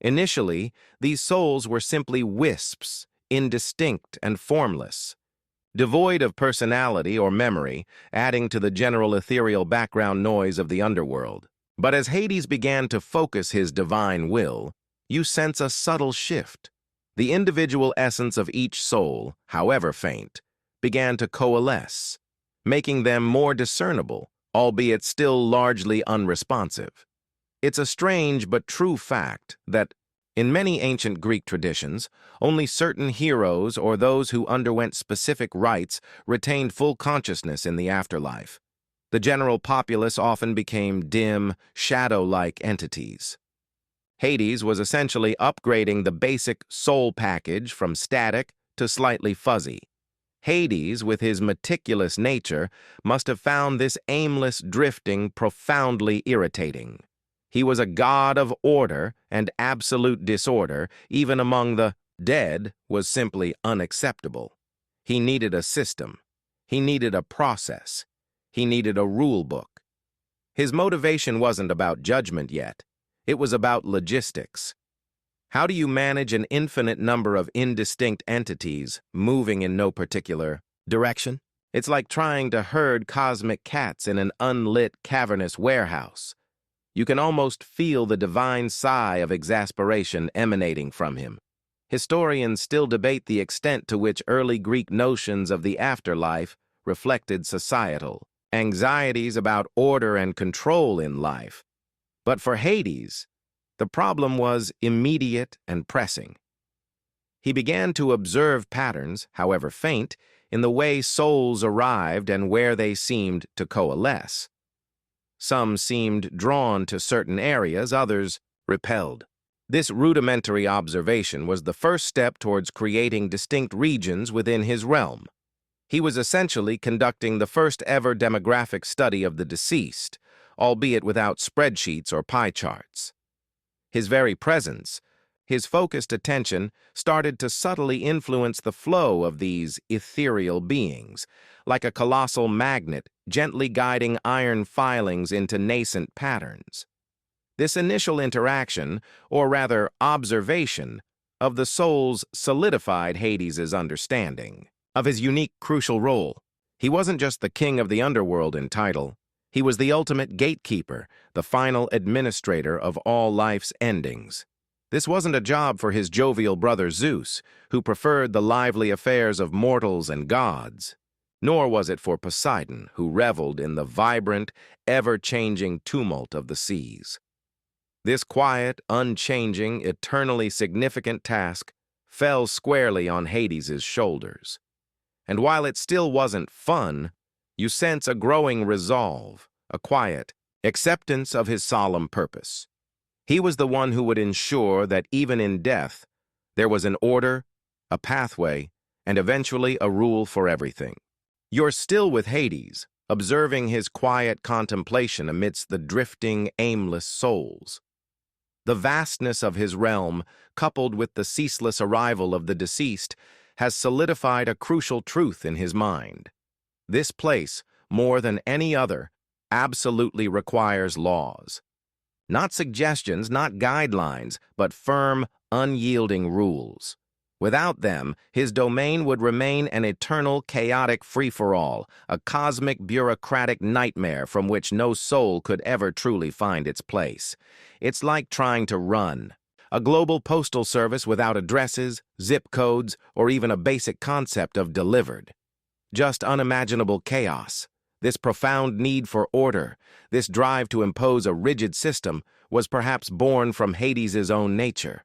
[SPEAKER 1] Initially, these souls were simply wisps, indistinct and formless, devoid of personality or memory, adding to the general ethereal background noise of the underworld. But as Hades began to focus his divine will, you sense a subtle shift. The individual essence of each soul, however faint, began to coalesce, making them more discernible, albeit still largely unresponsive. It's a strange but true fact that, in many ancient Greek traditions, only certain heroes or those who underwent specific rites retained full consciousness in the afterlife. The general populace often became dim, shadow-like entities. Hades was essentially upgrading the basic soul package from static to slightly fuzzy. Hades, with his meticulous nature, must have found this aimless drifting profoundly irritating. He was a god of order, and absolute disorder, even among the dead, was simply unacceptable. He needed a system. He needed a process. He needed a rulebook. His motivation wasn't about judgment yet. It was about logistics. How do you manage an infinite number of indistinct entities moving in no particular direction? It's like trying to herd cosmic cats in an unlit, cavernous warehouse. You can almost feel the divine sigh of exasperation emanating from him. Historians still debate the extent to which early Greek notions of the afterlife reflected societal anxieties about order and control in life. But for Hades, the problem was immediate and pressing. He began to observe patterns, however faint, in the way souls arrived and where they seemed to coalesce. Some seemed drawn to certain areas, others repelled. This rudimentary observation was the first step towards creating distinct regions within his realm. He was essentially conducting the first ever demographic study of the deceased, albeit without spreadsheets or pie charts. His very presence, his focused attention, started to subtly influence the flow of these ethereal beings, like a colossal magnet gently guiding iron filings into nascent patterns. This initial interaction, or rather observation, of the souls solidified Hades's understanding of his unique, crucial role. He wasn't just the king of the underworld in title. He was the ultimate gatekeeper, the final administrator of all life's endings. This wasn't a job for his jovial brother Zeus, who preferred the lively affairs of mortals and gods. Nor was it for Poseidon, who reveled in the vibrant, ever-changing tumult of the seas. This quiet, unchanging, eternally significant task fell squarely on Hades's shoulders. And while it still wasn't fun, you sense a growing resolve, a quiet acceptance of his solemn purpose. He was the one who would ensure that even in death, there was an order, a pathway, and eventually a rule for everything. You're still with Hades, observing his quiet contemplation amidst the drifting, aimless souls. The vastness of his realm, coupled with the ceaseless arrival of the deceased, has solidified a crucial truth in his mind. This place, more than any other, absolutely requires laws. Not suggestions, not guidelines, but firm, unyielding rules. Without them, his domain would remain an eternal, chaotic free-for-all, a cosmic, bureaucratic nightmare from which no soul could ever truly find its place. It's like trying to run a global postal service without addresses, zip codes, or even a basic concept of delivered. Just unimaginable chaos. This profound need for order, this drive to impose a rigid system, was perhaps born from Hades's own nature.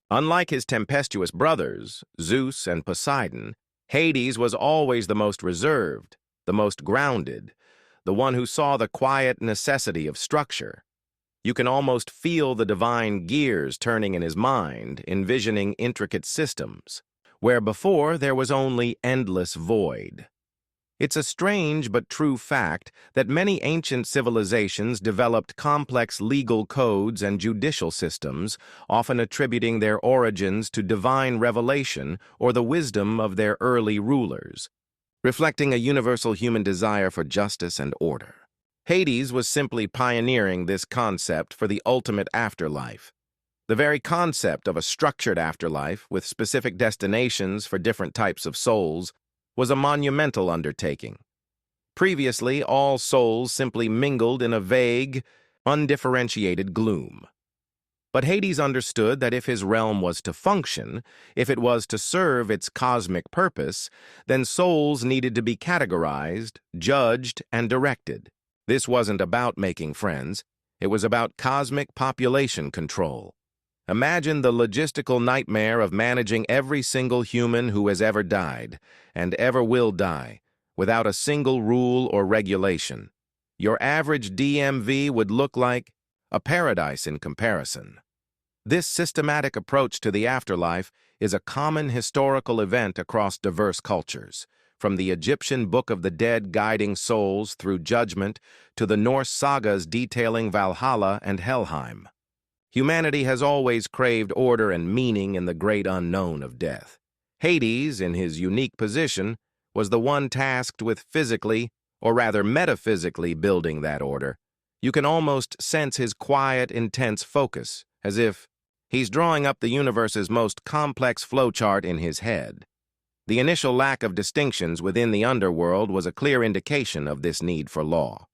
[SPEAKER 1] Unlike his tempestuous brothers, Zeus and Poseidon, Hades was always the most reserved, the most grounded, the one who saw the quiet necessity of structure. You can almost feel the divine gears turning in his mind, envisioning intricate systems, where before there was only endless void. It's a strange but true fact that many ancient civilizations developed complex legal codes and judicial systems, often attributing their origins to divine revelation or the wisdom of their early rulers, reflecting a universal human desire for justice and order. Hades was simply pioneering this concept for the ultimate afterlife. The very concept of a structured afterlife with specific destinations for different types of souls was a monumental undertaking. Previously, all souls simply mingled in a vague, undifferentiated gloom. But Hades understood that if his realm was to function, if it was to serve its cosmic purpose, then souls needed to be categorized, judged, and directed. This wasn't about making friends. It was about cosmic population control. Imagine the logistical nightmare of managing every single human who has ever died, and ever will die, without a single rule or regulation. Your average DMV would look like a paradise in comparison. This systematic approach to the afterlife is a common historical event across diverse cultures, from the Egyptian Book of the Dead guiding souls through judgment to the Norse sagas detailing Valhalla and Helheim. Humanity has always craved order and meaning in the great unknown of death. Hades, in his unique position, was the one tasked with physically, or rather metaphysically, building that order. You can almost sense his quiet, intense focus, as if he's drawing up the universe's most complex flowchart in his head. The initial lack of distinctions within the underworld was a clear indication of this need for law.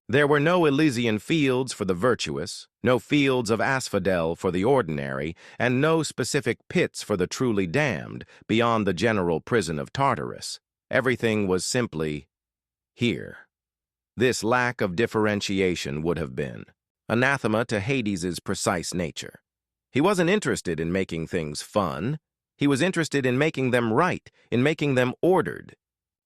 [SPEAKER 1] There were no Elysian fields for the virtuous, no fields of asphodel for the ordinary, and no specific pits for the truly damned beyond the general prison of Tartarus. Everything was simply here. This lack of differentiation would have been anathema to Hades's precise nature. He wasn't interested in making things fun. He was interested in making them right, in making them ordered.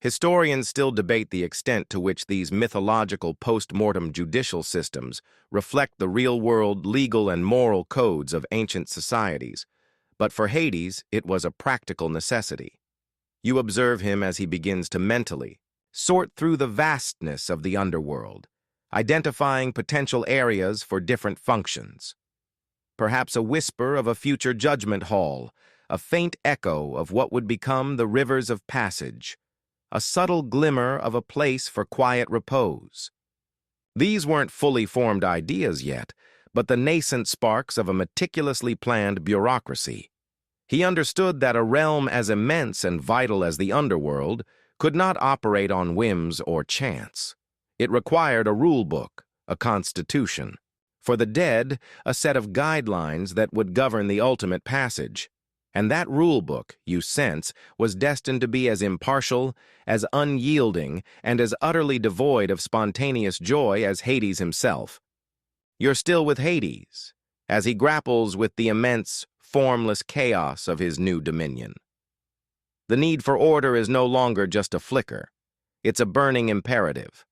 [SPEAKER 1] Historians still debate the extent to which these mythological post-mortem judicial systems reflect the real-world legal and moral codes of ancient societies, but for Hades, it was a practical necessity. You observe him as he begins to mentally sort through the vastness of the underworld, identifying potential areas for different functions. Perhaps a whisper of a future judgment hall, a faint echo of what would become the rivers of passage, a subtle glimmer of a place for quiet repose. These weren't fully formed ideas yet, but the nascent sparks of a meticulously planned bureaucracy. He understood that a realm as immense and vital as the underworld could not operate on whims or chance. It required a rulebook, a constitution. For the dead, a set of guidelines that would govern the ultimate passage. And that rulebook, you sense, was destined to be as impartial, as unyielding, and as utterly devoid of spontaneous joy as Hades himself. You're still with Hades, as he grapples with the immense, formless chaos of his new dominion. The need for order is no longer just a flicker. It's a burning imperative.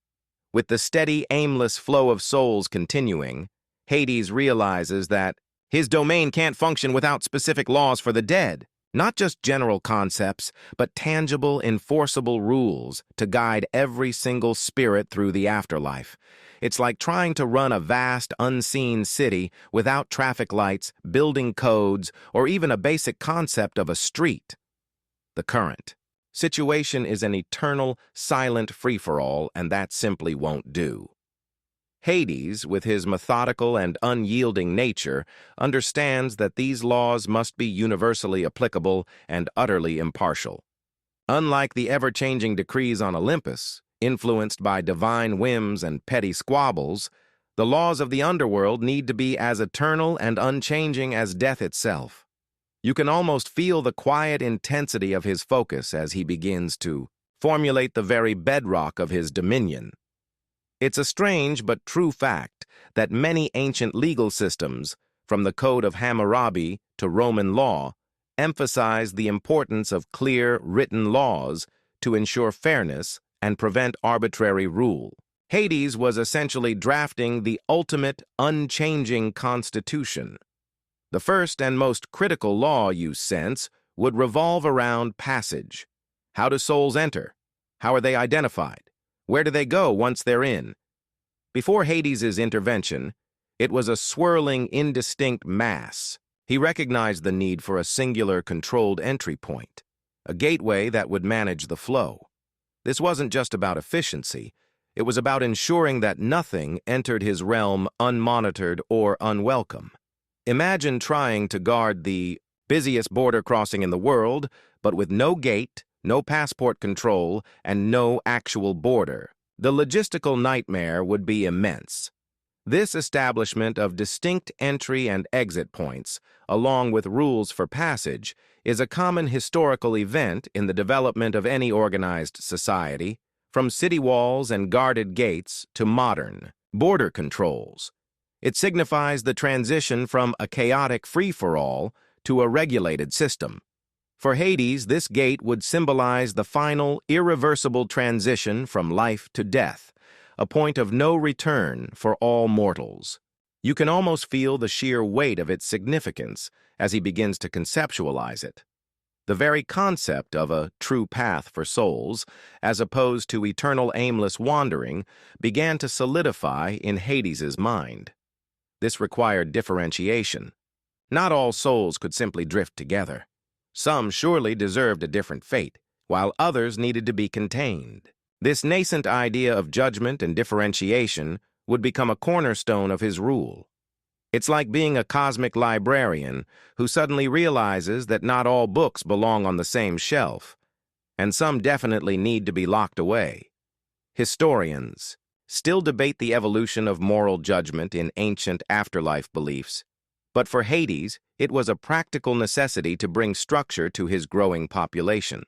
[SPEAKER 1] With the steady, aimless flow of souls continuing, Hades realizes that his domain can't function without specific laws for the dead, not just general concepts, but tangible, enforceable rules to guide every single spirit through the afterlife. It's like trying to run a vast, unseen city without traffic lights, building codes, or even a basic concept of a street. The current situation is an eternal, silent free-for-all, and that simply won't do. Hades, with his methodical and unyielding nature, understands that these laws must be universally applicable and utterly impartial. Unlike the ever-changing decrees on Olympus, influenced by divine whims and petty squabbles, the laws of the underworld need to be as eternal and unchanging as death itself. You can almost feel the quiet intensity of his focus as he begins to formulate the very bedrock of his dominion. It's a strange but true fact that many ancient legal systems, from the Code of Hammurabi to Roman law, emphasize the importance of clear, written laws to ensure fairness and prevent arbitrary rule. Hades was essentially drafting the ultimate, unchanging constitution. The first and most critical law, you sense, would revolve around passage. How do souls enter? How are they identified? Where do they go once they're in? Before Hades's intervention, it was a swirling, indistinct mass. He recognized the need for a singular, controlled entry point, a gateway that would manage the flow. This wasn't just about efficiency. It was about ensuring that nothing entered his realm unmonitored or unwelcome. Imagine trying to guard the busiest border crossing in the world, but with no gate, no passport control, and no actual border. The logistical nightmare would be immense. This establishment of distinct entry and exit points, along with rules for passage, is a common historical event in the development of any organized society, from city walls and guarded gates to modern border controls. It signifies the transition from a chaotic free-for-all to a regulated system. For Hades, this gate would symbolize the final, irreversible transition from life to death, a point of no return for all mortals. You can almost feel the sheer weight of its significance as he begins to conceptualize it. The very concept of a true path for souls, as opposed to eternal aimless wandering, began to solidify in Hades's mind. This required differentiation. Not all souls could simply drift together. Some surely deserved a different fate, while others needed to be contained. This nascent idea of judgment and differentiation would become a cornerstone of his rule. It's like being a cosmic librarian who suddenly realizes that not all books belong on the same shelf, and some definitely need to be locked away. Historians still debate the evolution of moral judgment in ancient afterlife beliefs, but for Hades, it was a practical necessity to bring structure to his growing population.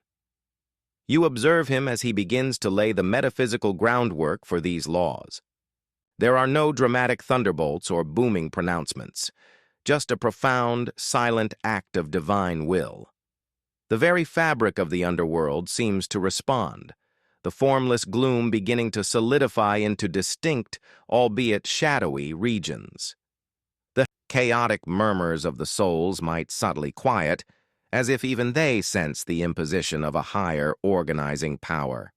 [SPEAKER 1] You observe him as he begins to lay the metaphysical groundwork for these laws. There are no dramatic thunderbolts or booming pronouncements, just a profound, silent act of divine will. The very fabric of the underworld seems to respond, the formless gloom beginning to solidify into distinct, albeit shadowy, regions. The chaotic murmurs of the souls might subtly quiet, as if even they sense the imposition of a higher organizing power.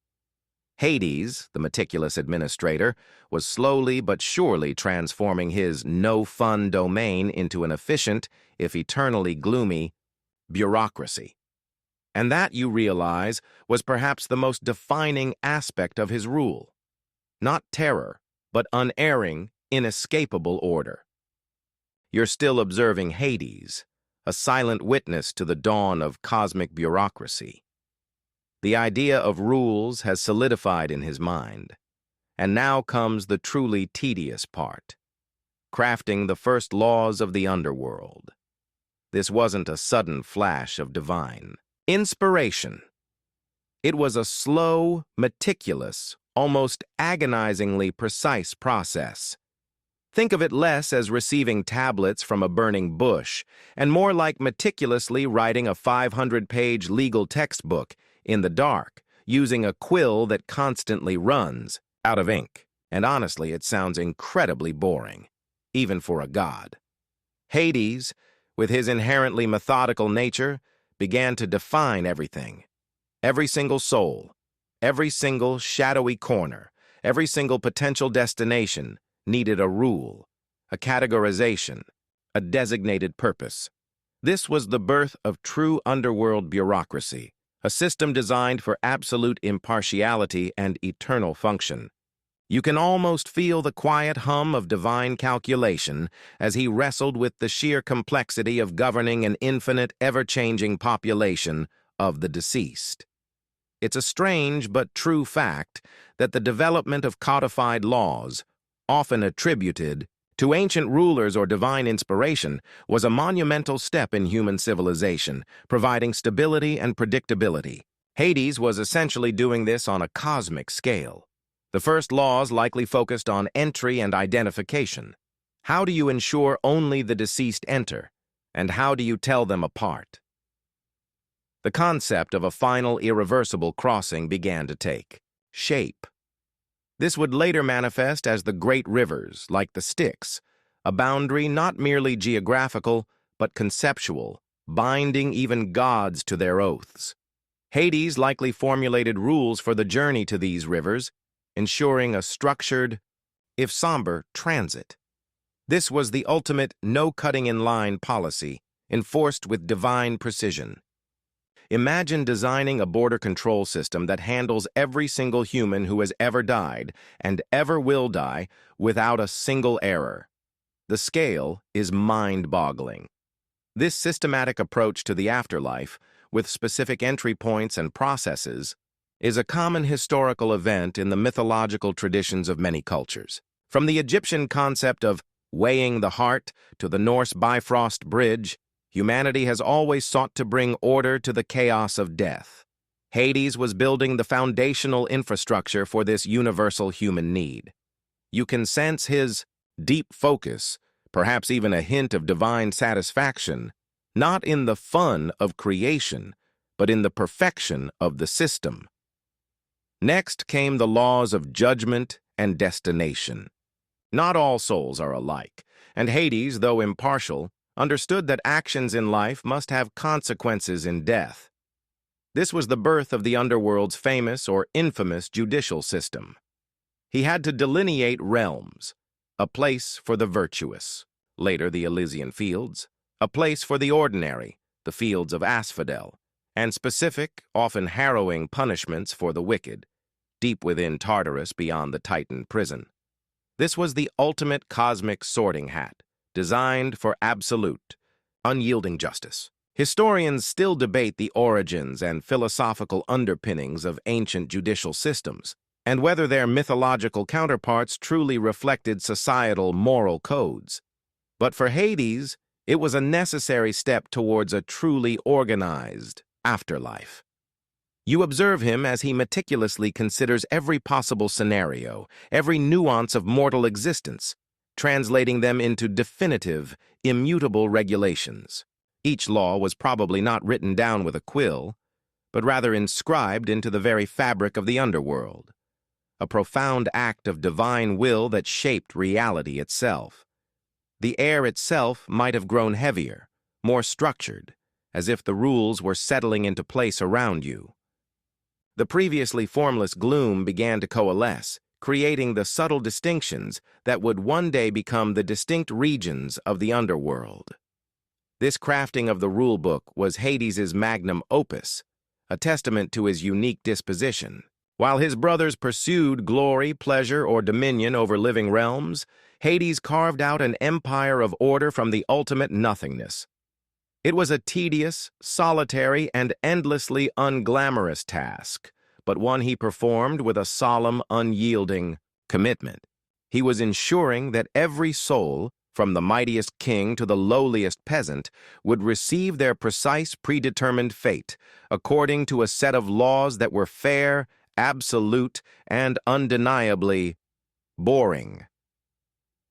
[SPEAKER 1] Hades, the meticulous administrator, was slowly but surely transforming his no-fun domain into an efficient, if eternally gloomy, bureaucracy. And that, you realize, was perhaps the most defining aspect of his rule. Not terror, but unerring, inescapable order. You're still observing Hades, a silent witness to the dawn of cosmic bureaucracy. The idea of rules has solidified in his mind, and now comes the truly tedious part, crafting the first laws of the underworld. This wasn't a sudden flash of divine inspiration. It was a slow, meticulous, almost agonizingly precise process. Think of it less as receiving tablets from a burning bush, and more like meticulously writing a 500-page legal textbook in the dark, using a quill that constantly runs out of ink. And honestly, it sounds incredibly boring, even for a god. Hades, with his inherently methodical nature, began to define everything. Every single soul, every single shadowy corner, every single potential destination needed a rule, a categorization, a designated purpose. This was the birth of true underworld bureaucracy, a system designed for absolute impartiality and eternal function. You can almost feel the quiet hum of divine calculation as he wrestled with the sheer complexity of governing an infinite, ever-changing population of the deceased. It's a strange but true fact that the development of codified laws, often attributed to ancient rulers or divine inspiration, was a monumental step in human civilization, providing stability and predictability. Hades was essentially doing this on a cosmic scale. The first laws likely focused on entry and identification. How do you ensure only the deceased enter, and how do you tell them apart? The concept of a final irreversible crossing began to take shape. This would later manifest as the great rivers, like the Styx, a boundary not merely geographical, but conceptual, binding even gods to their oaths. Hades likely formulated rules for the journey to these rivers, ensuring a structured, if somber, transit. This was the ultimate no-cutting-in-line policy, enforced with divine precision. Imagine designing a border control system that handles every single human who has ever died and ever will die without a single error. The scale is mind-boggling. This systematic approach to the afterlife, with specific entry points and processes, is a common historical event in the mythological traditions of many cultures. From the Egyptian concept of weighing the heart to the Norse Bifrost Bridge, humanity has always sought to bring order to the chaos of death. Hades was building the foundational infrastructure for this universal human need. You can sense his deep focus, perhaps even a hint of divine satisfaction, not in the fun of creation, but in the perfection of the system. Next came the laws of judgment and destination. Not all souls are alike, and Hades, though impartial, understood that actions in life must have consequences in death. This was the birth of the Underworld's famous or infamous judicial system. He had to delineate realms, a place for the virtuous, later the Elysian Fields, a place for the ordinary, the fields of Asphodel, and specific, often harrowing punishments for the wicked, deep within Tartarus beyond the Titan prison. This was the ultimate cosmic sorting hat, designed for absolute, unyielding justice. Historians still debate the origins and philosophical underpinnings of ancient judicial systems, and whether their mythological counterparts truly reflected societal moral codes. But for Hades, it was a necessary step towards a truly organized afterlife. You observe him as he meticulously considers every possible scenario, every nuance of mortal existence, translating them into definitive, immutable regulations. Each law was probably not written down with a quill, but rather inscribed into the very fabric of the underworld, a profound act of divine will that shaped reality itself. The air itself might have grown heavier, more structured, as if the rules were settling into place around you. The previously formless gloom began to coalesce, creating the subtle distinctions that would one day become the distinct regions of the underworld. This crafting of the rulebook was Hades's magnum opus, a testament to his unique disposition. While his brothers pursued glory, pleasure, or dominion over living realms, Hades carved out an empire of order from the ultimate nothingness. It was a tedious, solitary, and endlessly unglamorous task, but one he performed with a solemn, unyielding commitment. He was ensuring that every soul, from the mightiest king to the lowliest peasant, would receive their precise, predetermined fate, according to a set of laws that were fair, absolute, and undeniably boring.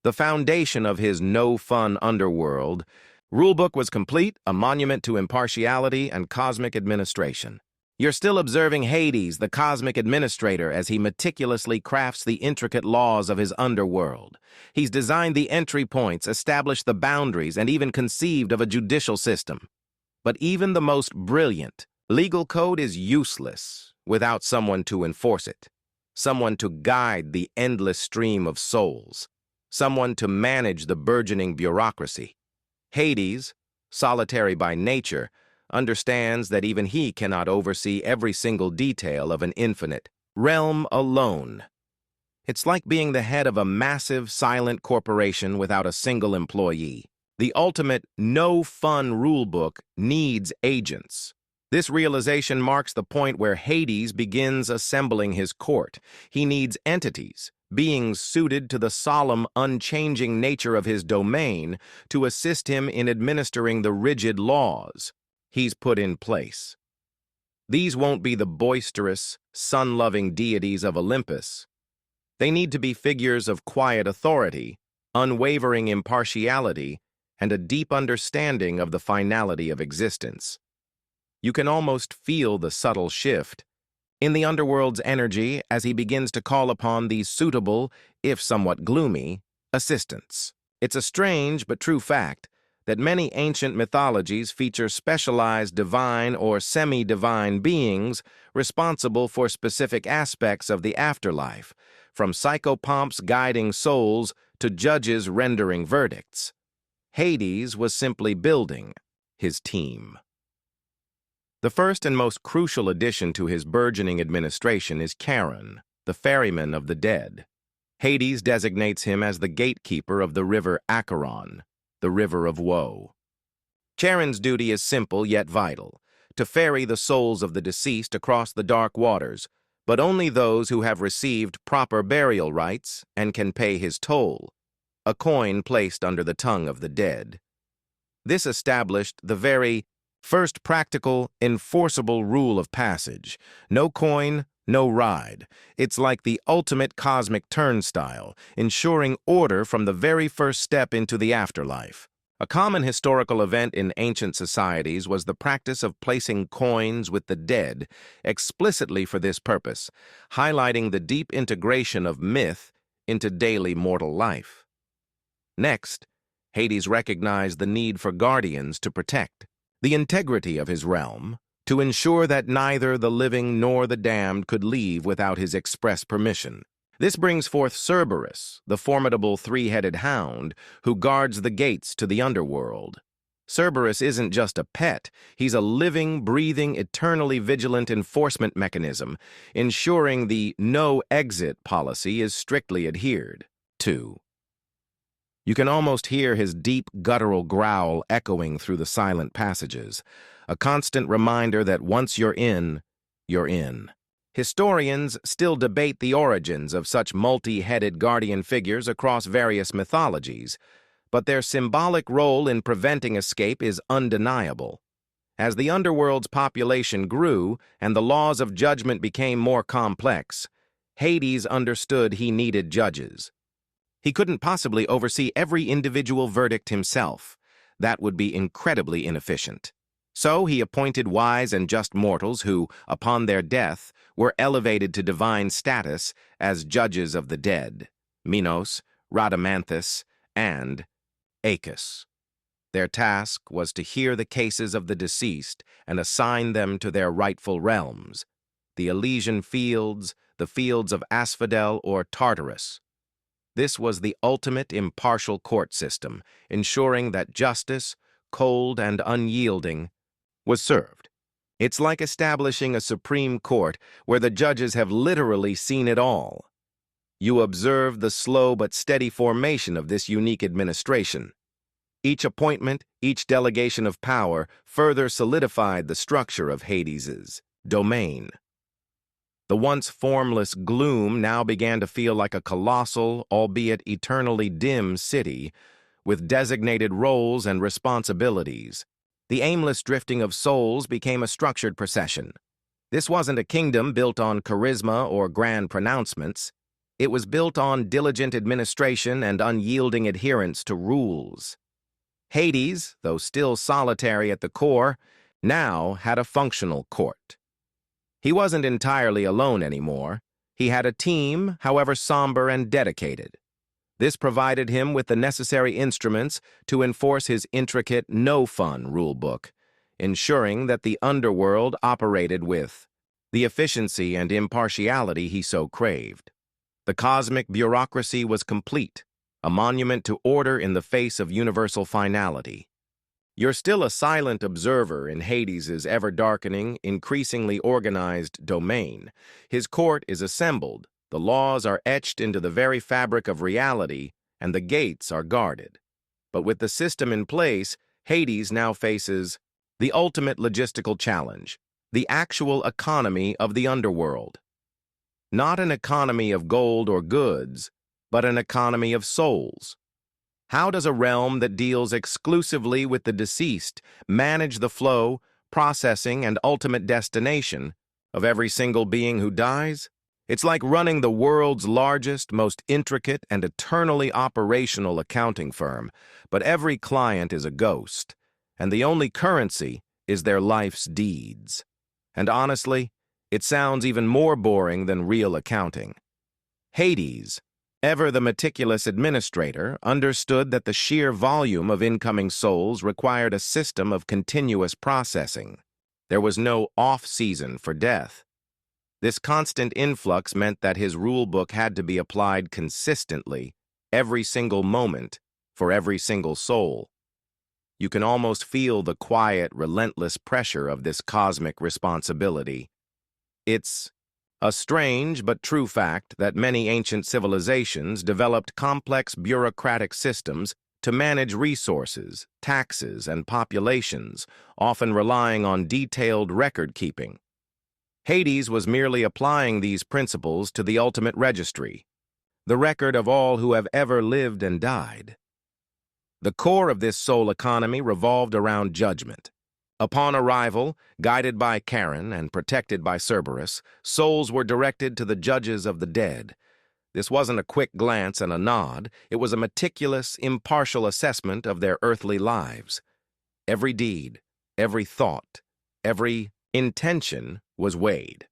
[SPEAKER 1] The foundation of his no-fun underworld, Rulebook was complete, a monument to impartiality and cosmic administration. You're still observing Hades, the cosmic administrator, as he meticulously crafts the intricate laws of his underworld. He's designed the entry points, established the boundaries, and even conceived of a judicial system. But even the most brilliant legal code is useless without someone to enforce it, someone to guide the endless stream of souls, someone to manage the burgeoning bureaucracy. Hades, solitary by nature, understands that even he cannot oversee every single detail of an infinite realm alone. It's like being the head of a massive, silent corporation without a single employee. The ultimate no-fun rulebook needs agents. This realization marks the point where Hades begins assembling his court. He needs entities, beings suited to the solemn, unchanging nature of his domain, to assist him in administering the rigid laws he's put in place. These won't be the boisterous, sun-loving deities of Olympus. They need to be figures of quiet authority, unwavering impartiality, and a deep understanding of the finality of existence. You can almost feel the subtle shift in the Underworld's energy as he begins to call upon these suitable, if somewhat gloomy, assistants. It's a strange but true fact that many ancient mythologies feature specialized divine or semi-divine beings responsible for specific aspects of the afterlife, from psychopomps guiding souls to judges rendering verdicts. Hades was simply building his team. The first and most crucial addition to his burgeoning administration is Charon, the ferryman of the dead. Hades designates him as the gatekeeper of the river Acheron, the river of woe. Charon's duty is simple yet vital, to ferry the souls of the deceased across the dark waters, but only those who have received proper burial rites and can pay his toll, a coin placed under the tongue of the dead. This established the very first practical, enforceable rule of passage: no coin, no ride. It's like the ultimate cosmic turnstile, ensuring order from the very first step into the afterlife. A common historical event in ancient societies was the practice of placing coins with the dead explicitly for this purpose, highlighting the deep integration of myth into daily mortal life. Next, Hades recognized the need for guardians to protect the integrity of his realm, to ensure that neither the living nor the damned could leave without his express permission. This brings forth Cerberus, the formidable three-headed hound who guards the gates to the underworld. Cerberus isn't just a pet, he's a living, breathing, eternally vigilant enforcement mechanism, ensuring the no-exit policy is strictly adhered to. You can almost hear his deep, guttural growl echoing through the silent passages, a constant reminder that once you're in, you're in. Historians still debate the origins of such multi-headed guardian figures across various mythologies, but their symbolic role in preventing escape is undeniable. As the underworld's population grew and the laws of judgment became more complex, Hades understood he needed judges. He couldn't possibly oversee every individual verdict himself. That would be incredibly inefficient. So he appointed wise and just mortals who, upon their death, were elevated to divine status as judges of the dead: Minos, Rhadamanthus, and Acus. Their task was to hear the cases of the deceased and assign them to their rightful realms: the Elysian fields, the fields of Asphodel or Tartarus. This was the ultimate impartial court system, ensuring that justice, cold and unyielding, was served. It's like establishing a Supreme Court where the judges have literally seen it all. You observe the slow but steady formation of this unique administration. Each appointment, each delegation of power further solidified the structure of Hades's domain. The once formless gloom now began to feel like a colossal, albeit eternally dim city, with designated roles and responsibilities. The aimless drifting of souls became a structured procession. This wasn't a kingdom built on charisma or grand pronouncements. It was built on diligent administration and unyielding adherence to rules. Hades, though still solitary at the core, now had a functional court. He wasn't entirely alone anymore. He had a team, however somber and dedicated. This provided him with the necessary instruments to enforce his intricate no-fun rulebook, ensuring that the underworld operated with the efficiency and impartiality he so craved. The cosmic bureaucracy was complete, a monument to order in the face of universal finality. You're still a silent observer in Hades's ever-darkening, increasingly organized domain. His court is assembled, the laws are etched into the very fabric of reality, and the gates are guarded. But with the system in place, Hades now faces the ultimate logistical challenge: the actual economy of the underworld. Not an economy of gold or goods, but an economy of souls. How does a realm that deals exclusively with the deceased manage the flow, processing, and ultimate destination of every single being who dies? It's like running the world's largest, most intricate, and eternally operational accounting firm, but every client is a ghost, and the only currency is their life's deeds. And honestly, It sounds even more boring than real accounting. Hades, ever the meticulous administrator, understood that the sheer volume of incoming souls required a system of continuous processing. There was no off-season for death. This constant influx meant that his rulebook had to be applied consistently, every single moment, for every single soul. You can almost feel the quiet, relentless pressure of this cosmic responsibility. It's a strange but true fact that many ancient civilizations developed complex bureaucratic systems to manage resources, taxes, and populations, often relying on detailed record-keeping. Hades was merely applying these principles to the ultimate registry, the record of all who have ever lived and died. The core of this soul economy revolved around judgment. Upon arrival, guided by Charon and protected by Cerberus, souls were directed to the judges of the dead. This wasn't a quick glance and a nod, it was a meticulous, impartial assessment of their earthly lives. Every deed, every thought, every intention was weighed.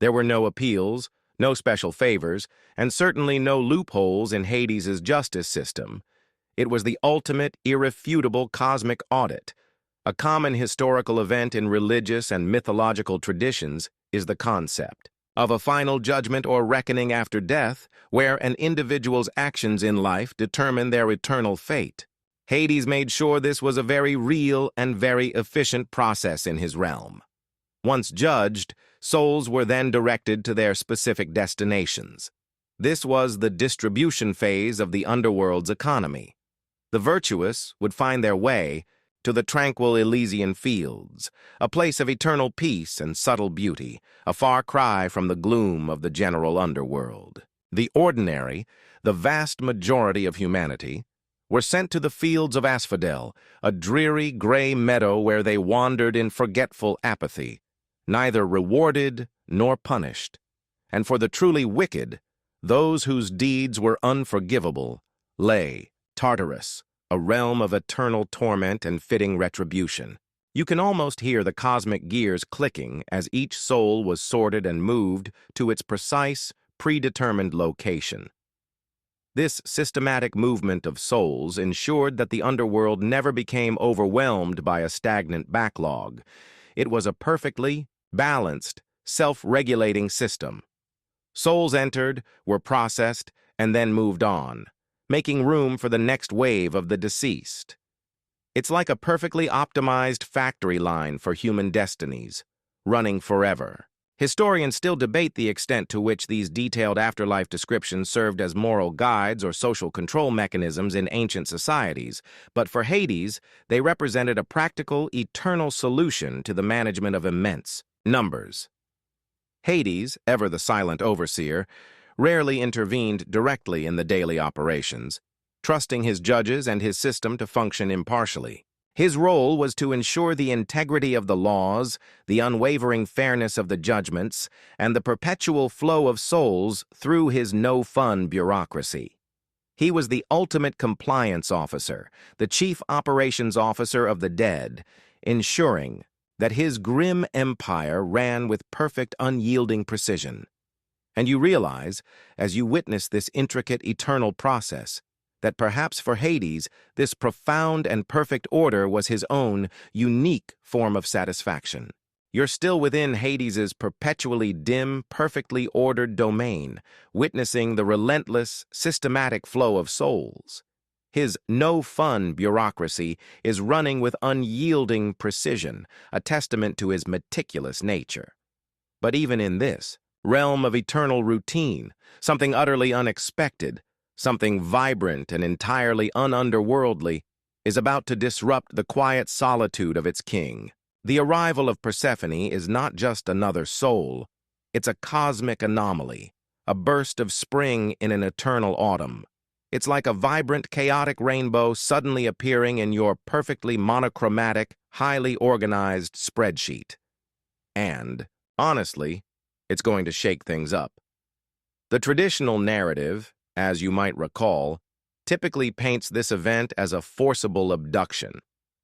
[SPEAKER 1] There were no appeals, no special favors, and certainly no loopholes in Hades's justice system. It was the ultimate, irrefutable cosmic audit. A common historical event in religious and mythological traditions is the concept of a final judgment or reckoning after death, where an individual's actions in life determine their eternal fate. Hades made sure this was a very real and very efficient process in his realm. Once judged, souls were then directed to their specific destinations. This was the distribution phase of the Underworld's economy. The virtuous would find their way to the tranquil Elysian fields, a place of eternal peace and subtle beauty, a far cry from the gloom of the general underworld. The ordinary, the vast majority of humanity, were sent to the fields of Asphodel, a dreary gray meadow where they wandered in forgetful apathy, neither rewarded nor punished. And for the truly wicked, those whose deeds were unforgivable, lay Tartarus, a realm of eternal torment and fitting retribution. You can almost hear the cosmic gears clicking as each soul was sorted and moved to its precise, predetermined location. This systematic movement of souls ensured that the underworld never became overwhelmed by a stagnant backlog. It was a perfectly balanced, self-regulating system. Souls entered, were processed, and then moved on, making room for the next wave of the deceased. It's like a perfectly optimized factory line for human destinies, running forever. Historians still debate the extent to which these detailed afterlife descriptions served as moral guides or social control mechanisms in ancient societies, but for Hades, they represented a practical, eternal solution to the management of immense numbers. Hades, ever the silent overseer, rarely intervened directly in the daily operations, trusting his judges and his system to function impartially. His role was to ensure the integrity of the laws, the unwavering fairness of the judgments, and the perpetual flow of souls through his no-fun bureaucracy. He was the ultimate compliance officer, the chief operations officer of the dead, ensuring that his grim empire ran with perfect, unyielding precision. And you realize, as you witness this intricate, eternal process, that perhaps for Hades, this profound and perfect order was his own, unique form of satisfaction. You're still within Hades's perpetually dim, perfectly ordered domain, witnessing the relentless, systematic flow of souls. His no-fun bureaucracy is running with unyielding precision, a testament to his meticulous nature. But even in this realm of eternal routine, something utterly unexpected, something vibrant and entirely un-underworldly, is about to disrupt the quiet solitude of its king. The arrival of Persephone is not just another soul, it's a cosmic anomaly, a burst of spring in an eternal autumn. It's like a vibrant, chaotic rainbow suddenly appearing in your perfectly monochromatic, highly organized spreadsheet. And, honestly, it's going to shake things up. The traditional narrative, as you might recall, typically paints this event as a forcible abduction.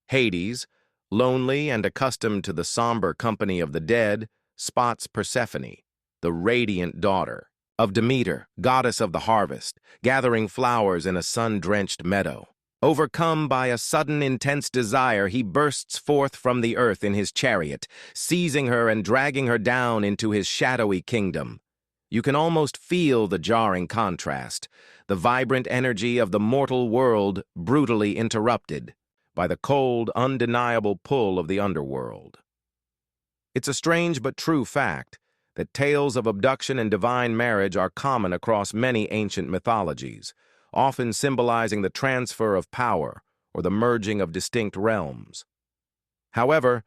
[SPEAKER 1] Hades, lonely and accustomed to the somber company of the dead, spots Persephone, the radiant daughter of Demeter, goddess of the harvest, gathering flowers in a sun-drenched meadow. Overcome by a sudden intense desire, he bursts forth from the earth in his chariot, seizing her and dragging her down into his shadowy kingdom. You can almost feel the jarring contrast, the vibrant energy of the mortal world brutally interrupted by the cold, undeniable pull of the underworld. It's a strange but true fact that tales of abduction and divine marriage are common across many ancient mythologies, often symbolizing the transfer of power or the merging of distinct realms. However,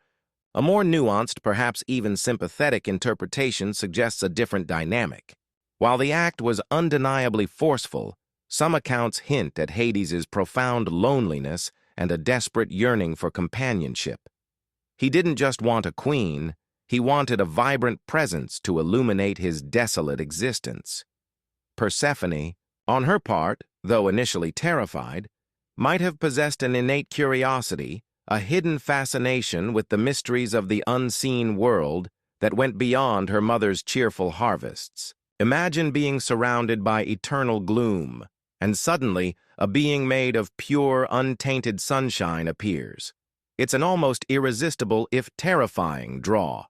[SPEAKER 1] a more nuanced, perhaps even sympathetic interpretation suggests a different dynamic. While the act was undeniably forceful, some accounts hint at Hades's profound loneliness and a desperate yearning for companionship. He didn't just want a queen, he wanted a vibrant presence to illuminate his desolate existence. Persephone, on her part, though initially terrified, might have possessed an innate curiosity, a hidden fascination with the mysteries of the unseen world that went beyond her mother's cheerful harvests. Imagine being surrounded by eternal gloom, and suddenly a being made of pure, untainted sunshine appears. It's an almost irresistible, if terrifying, draw.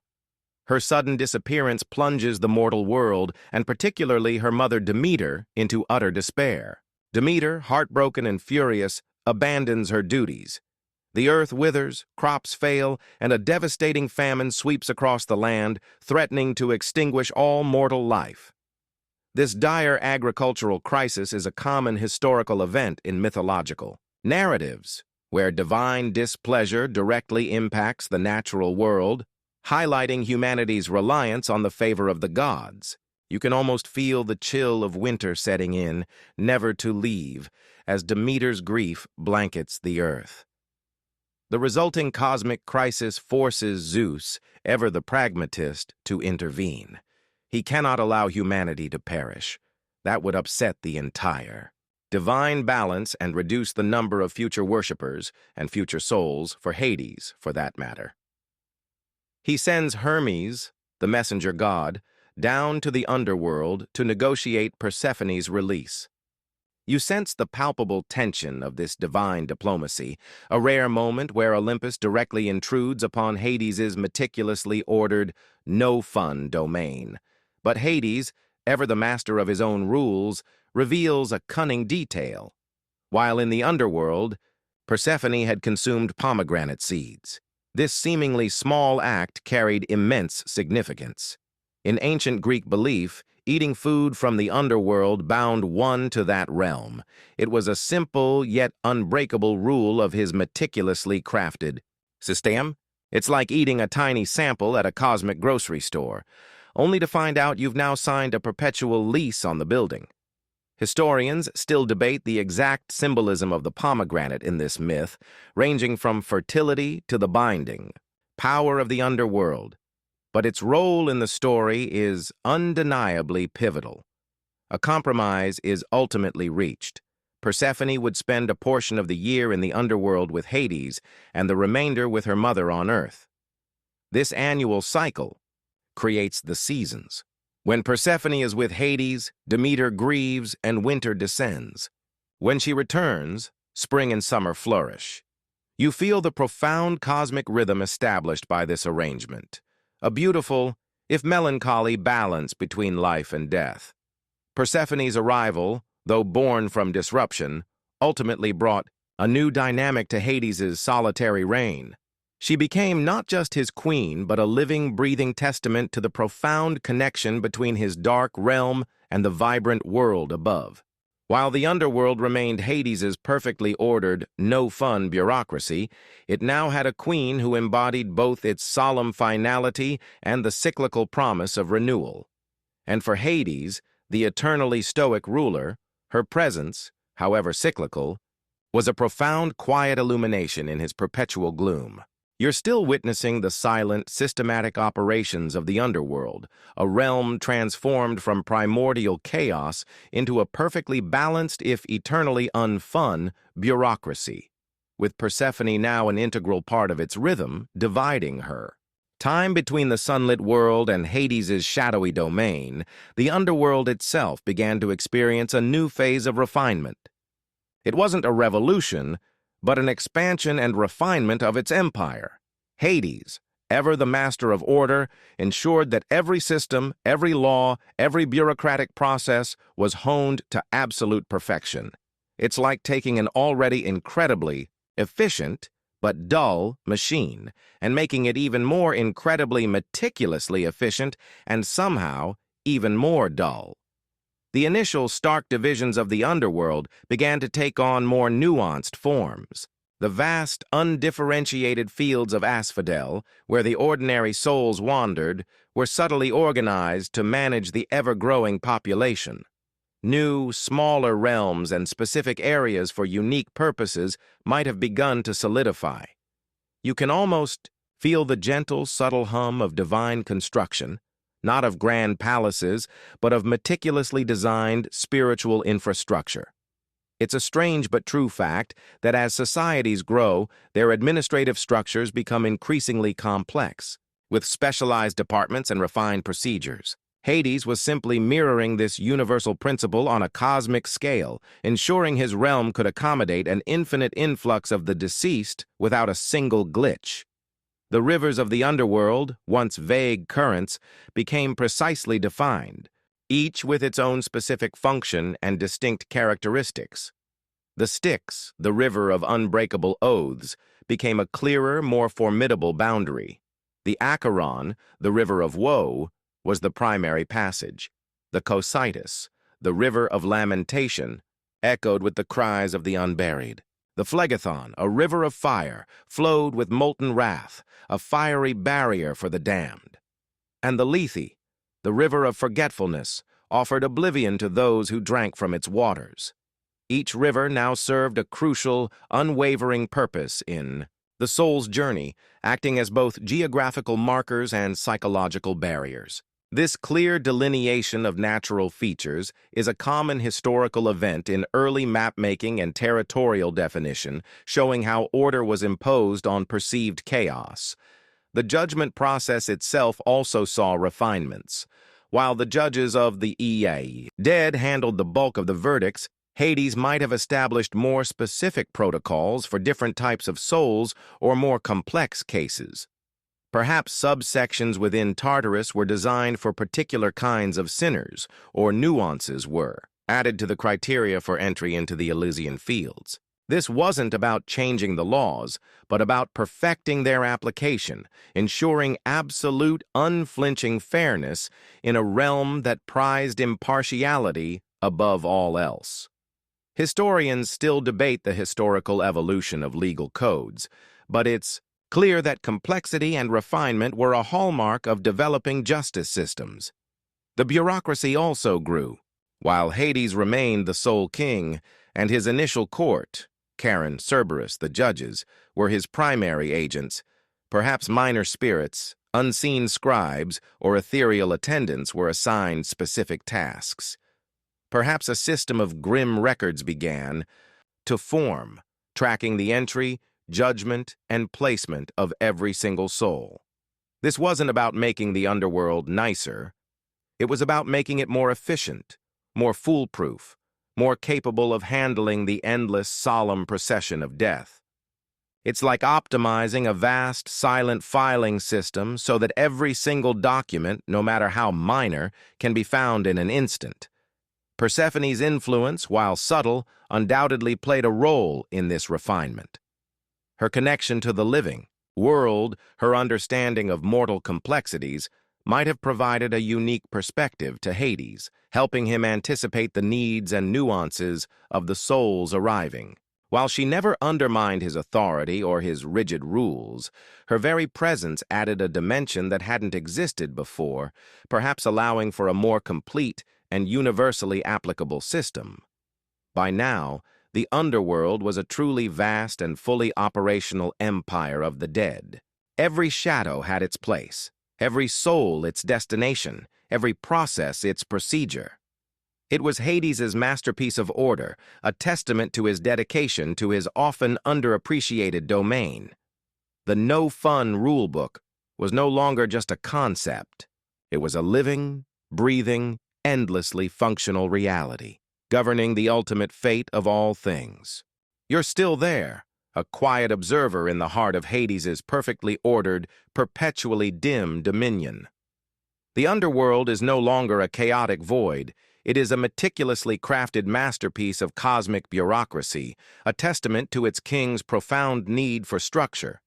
[SPEAKER 1] Her sudden disappearance plunges the mortal world, and particularly her mother Demeter, into utter despair. Demeter, heartbroken and furious, abandons her duties. The earth withers, crops fail, and a devastating famine sweeps across the land, threatening to extinguish all mortal life. This dire agricultural crisis is a common historical event in mythological narratives, where divine displeasure directly impacts the natural world, highlighting humanity's reliance on the favor of the gods. You can almost feel the chill of winter setting in, never to leave, as Demeter's grief blankets the earth. The resulting cosmic crisis forces Zeus, ever the pragmatist, to intervene. He cannot allow humanity to perish. That would upset the entire divine balance and reduce the number of future worshippers and future souls for Hades, for that matter. He sends Hermes, the messenger god, down to the underworld to negotiate Persephone's release. You sense the palpable tension of this divine diplomacy, a rare moment where Olympus directly intrudes upon Hades's meticulously ordered, no-fun domain. But Hades, ever the master of his own rules, reveals a cunning detail. While in the underworld, Persephone had consumed pomegranate seeds. This seemingly small act carried immense significance. In ancient Greek belief, eating food from the underworld bound one to that realm. It was a simple yet unbreakable rule of his meticulously crafted system. It's like eating a tiny sample at a cosmic grocery store, only to find out you've now signed a perpetual lease on the building. Historians still debate the exact symbolism of the pomegranate in this myth, ranging from fertility to the binding, power of the underworld. But its role in the story is undeniably pivotal. A compromise is ultimately reached. Persephone would spend a portion of the year in the underworld with Hades and the remainder with her mother on Earth. This annual cycle creates the seasons. When Persephone is with Hades, Demeter grieves and winter descends. When she returns, spring and summer flourish. You feel the profound cosmic rhythm established by this arrangement. A beautiful, if melancholy, balance between life and death. Persephone's arrival, though born from disruption, ultimately brought a new dynamic to Hades's solitary reign. She became not just his queen, but a living, breathing testament to the profound connection between his dark realm and the vibrant world above. While the underworld remained Hades's perfectly ordered, no-fun bureaucracy, it now had a queen who embodied both its solemn finality and the cyclical promise of renewal. And for Hades, the eternally stoic ruler, her presence, however cyclical, was a profound, quiet illumination in his perpetual gloom. You're still witnessing the silent, systematic operations of the underworld, a realm transformed from primordial chaos into a perfectly balanced, if eternally unfun, bureaucracy, with Persephone now an integral part of its rhythm, dividing her. Time between the sunlit world and Hades' shadowy domain, the underworld itself began to experience a new phase of refinement. It wasn't a revolution, but an expansion and refinement of its empire. Hades, ever the master of order, ensured that every system, every law, every bureaucratic process was honed to absolute perfection. It's like taking an already incredibly efficient but dull machine and making it even more incredibly meticulously efficient and somehow even more dull. The initial stark divisions of the underworld began to take on more nuanced forms. The vast, undifferentiated fields of asphodel, where the ordinary souls wandered, were subtly organized to manage the ever-growing population. New, smaller realms and specific areas for unique purposes might have begun to solidify. You can almost feel the gentle, subtle hum of divine construction, not of grand palaces, but of meticulously designed spiritual infrastructure. It's a strange but true fact that as societies grow, their administrative structures become increasingly complex, with specialized departments and refined procedures. Hades was simply mirroring this universal principle on a cosmic scale, ensuring his realm could accommodate an infinite influx of the deceased without a single glitch. The rivers of the underworld, once vague currents, became precisely defined, each with its own specific function and distinct characteristics. The Styx, the river of unbreakable oaths, became a clearer, more formidable boundary. The Acheron, the river of woe, was the primary passage. The Cocytus, the river of lamentation, echoed with the cries of the unburied. The Phlegethon, a river of fire, flowed with molten wrath, a fiery barrier for the damned. And the Lethe, the river of forgetfulness, offered oblivion to those who drank from its waters. Each river now served a crucial, unwavering purpose in the soul's journey, acting as both geographical markers and psychological barriers. This clear delineation of natural features is a common historical event in early map-making and territorial definition, showing how order was imposed on perceived chaos. The judgment process itself also saw refinements. While the judges of the dead handled the bulk of the verdicts, Hades might have established more specific protocols for different types of souls or more complex cases. Perhaps subsections within Tartarus were designed for particular kinds of sinners, or nuances were added to the criteria for entry into the Elysian fields. This wasn't about changing the laws, but about perfecting their application, ensuring absolute, unflinching fairness in a realm that prized impartiality above all else. Historians still debate the historical evolution of legal codes, but it's clear that complexity and refinement were a hallmark of developing justice systems. The bureaucracy also grew. While Hades remained the sole king, and his initial court, Charon, Cerberus, the judges, were his primary agents, perhaps minor spirits, unseen scribes, or ethereal attendants were assigned specific tasks. Perhaps a system of grim records began to form, tracking the entry, judgment, and placement of every single soul. This wasn't about making the underworld nicer. It was about making it more efficient, more foolproof, more capable of handling the endless, solemn procession of death. It's like optimizing a vast, silent filing system so that every single document, no matter how minor, can be found in an instant. Persephone's influence, while subtle, undoubtedly played a role in this refinement. Her connection to the living world, her understanding of mortal complexities, might have provided a unique perspective to Hades, helping him anticipate the needs and nuances of the souls arriving. While she never undermined his authority or his rigid rules, her very presence added a dimension that hadn't existed before, perhaps allowing for a more complete and universally applicable system. By now, the underworld was a truly vast and fully operational empire of the dead. Every shadow had its place, every soul its destination, every process its procedure. It was Hades' masterpiece of order, a testament to his dedication to his often underappreciated domain. The no-fun rulebook was no longer just a concept. It was a living, breathing, endlessly functional reality, governing the ultimate fate of all things. You're still there, a quiet observer in the heart of Hades's perfectly ordered, perpetually dim dominion. The underworld is no longer a chaotic void. It is a meticulously crafted masterpiece of cosmic bureaucracy, a testament to its king's profound need for structure.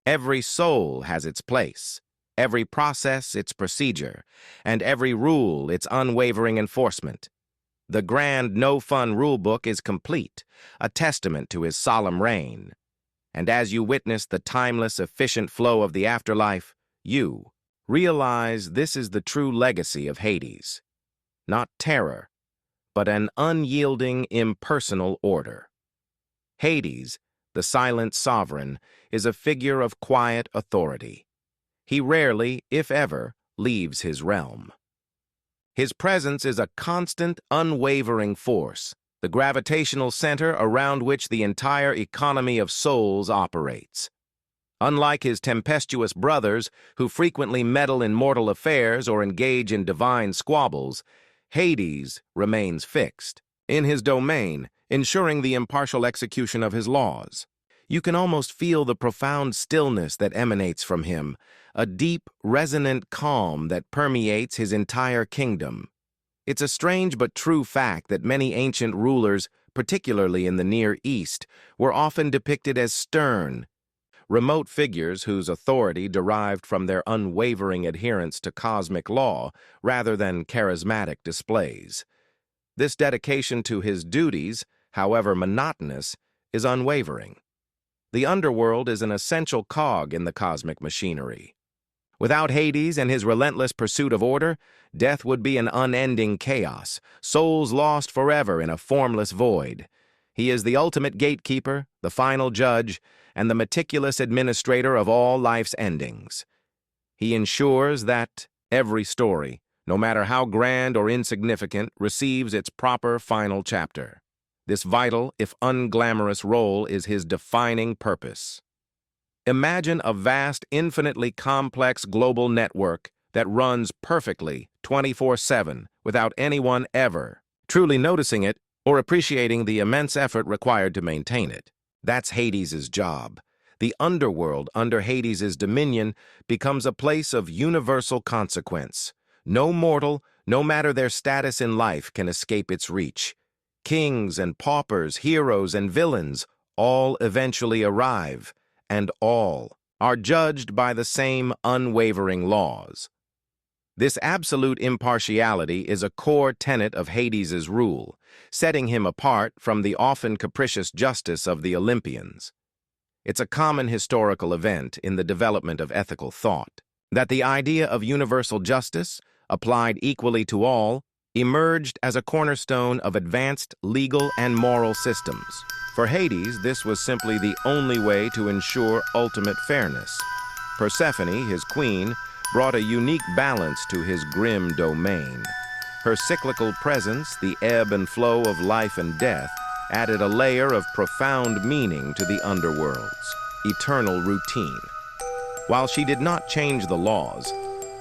[SPEAKER 1] Every soul has its place, every process its procedure, and every rule its unwavering enforcement. The grand no-fun rulebook is complete, a testament to his solemn reign. And as you witness the timeless, efficient flow of the afterlife, you realize this is the true legacy of Hades. Not terror, but an unyielding, impersonal order. Hades, the silent sovereign, is a figure of quiet authority. He rarely, if ever, leaves his realm. His presence is a constant, unwavering force, the gravitational center around which the entire economy of souls operates. Unlike his tempestuous brothers, who frequently meddle in mortal affairs or engage in divine squabbles, Hades remains fixed in his domain, ensuring the impartial execution of his laws. You can almost feel the profound stillness that emanates from him, a deep, resonant calm that permeates his entire kingdom. It's a strange but true fact that many ancient rulers, particularly in the Near East, were often depicted as stern, remote figures whose authority derived from their unwavering adherence to cosmic law rather than charismatic displays. This dedication to his duties, however monotonous, is unwavering. The underworld is an essential cog in the cosmic machinery. Without Hades and his relentless pursuit of order, death would be an unending chaos, souls lost forever in a formless void. He is the ultimate gatekeeper, the final judge, and the meticulous administrator of all life's endings. He ensures that every story, no matter how grand or insignificant, receives its proper final chapter. This vital, if unglamorous role is his defining purpose. Imagine a vast, infinitely complex global network that runs perfectly 24/7 without anyone ever truly noticing it or appreciating the immense effort required to maintain it. That's Hades's job. The underworld under Hades's dominion becomes a place of universal consequence. No mortal, no matter their status in life, can escape its reach. Kings and paupers, heroes and villains, all eventually arrive, and all are judged by the same unwavering laws. This absolute impartiality is a core tenet of Hades's rule, setting him apart from the often capricious justice of the Olympians. It's a common historical event in the development of ethical thought, that the idea of universal justice, applied equally to all, emerged as a cornerstone of advanced legal and moral systems. For Hades, this was simply the only way to ensure ultimate fairness. Persephone, his queen, brought a unique balance to his grim domain. Her cyclical presence, the ebb and flow of life and death, added a layer of profound meaning to the underworld's eternal routine. While she did not change the laws,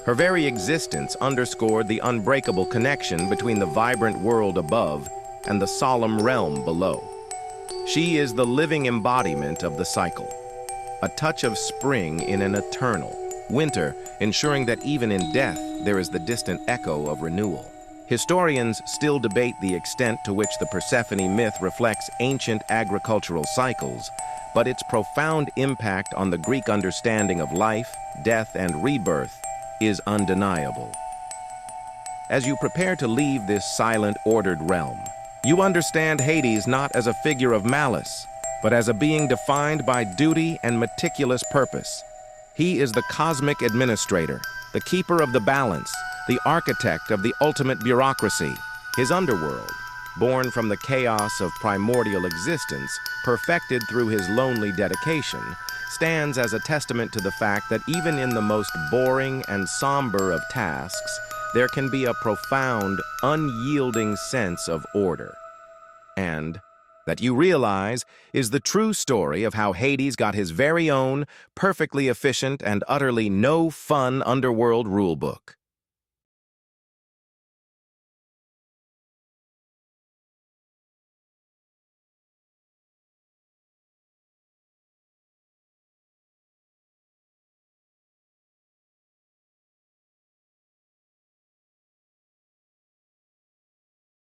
[SPEAKER 1] her very existence underscored the unbreakable connection between the vibrant world above and the solemn realm below. She is the living embodiment of the cycle, a touch of spring in an eternal winter, ensuring that even in death there is the distant echo of renewal. Historians still debate the extent to which the Persephone myth reflects ancient agricultural cycles, but its profound impact on the Greek understanding of life, death, and rebirth is undeniable. As you prepare to leave this silent, ordered realm, you understand Hades not as a figure of malice, but as a being defined by duty and meticulous purpose. He is the cosmic administrator, the keeper of the balance, the architect of the ultimate bureaucracy. His underworld, born from the chaos of primordial existence, perfected through his lonely dedication, stands as a testament to the fact that even in the most boring and somber of tasks, there can be a profound, unyielding sense of order. And that you realize is the true story of how Hades got his very own, perfectly efficient and utterly no-fun underworld rulebook.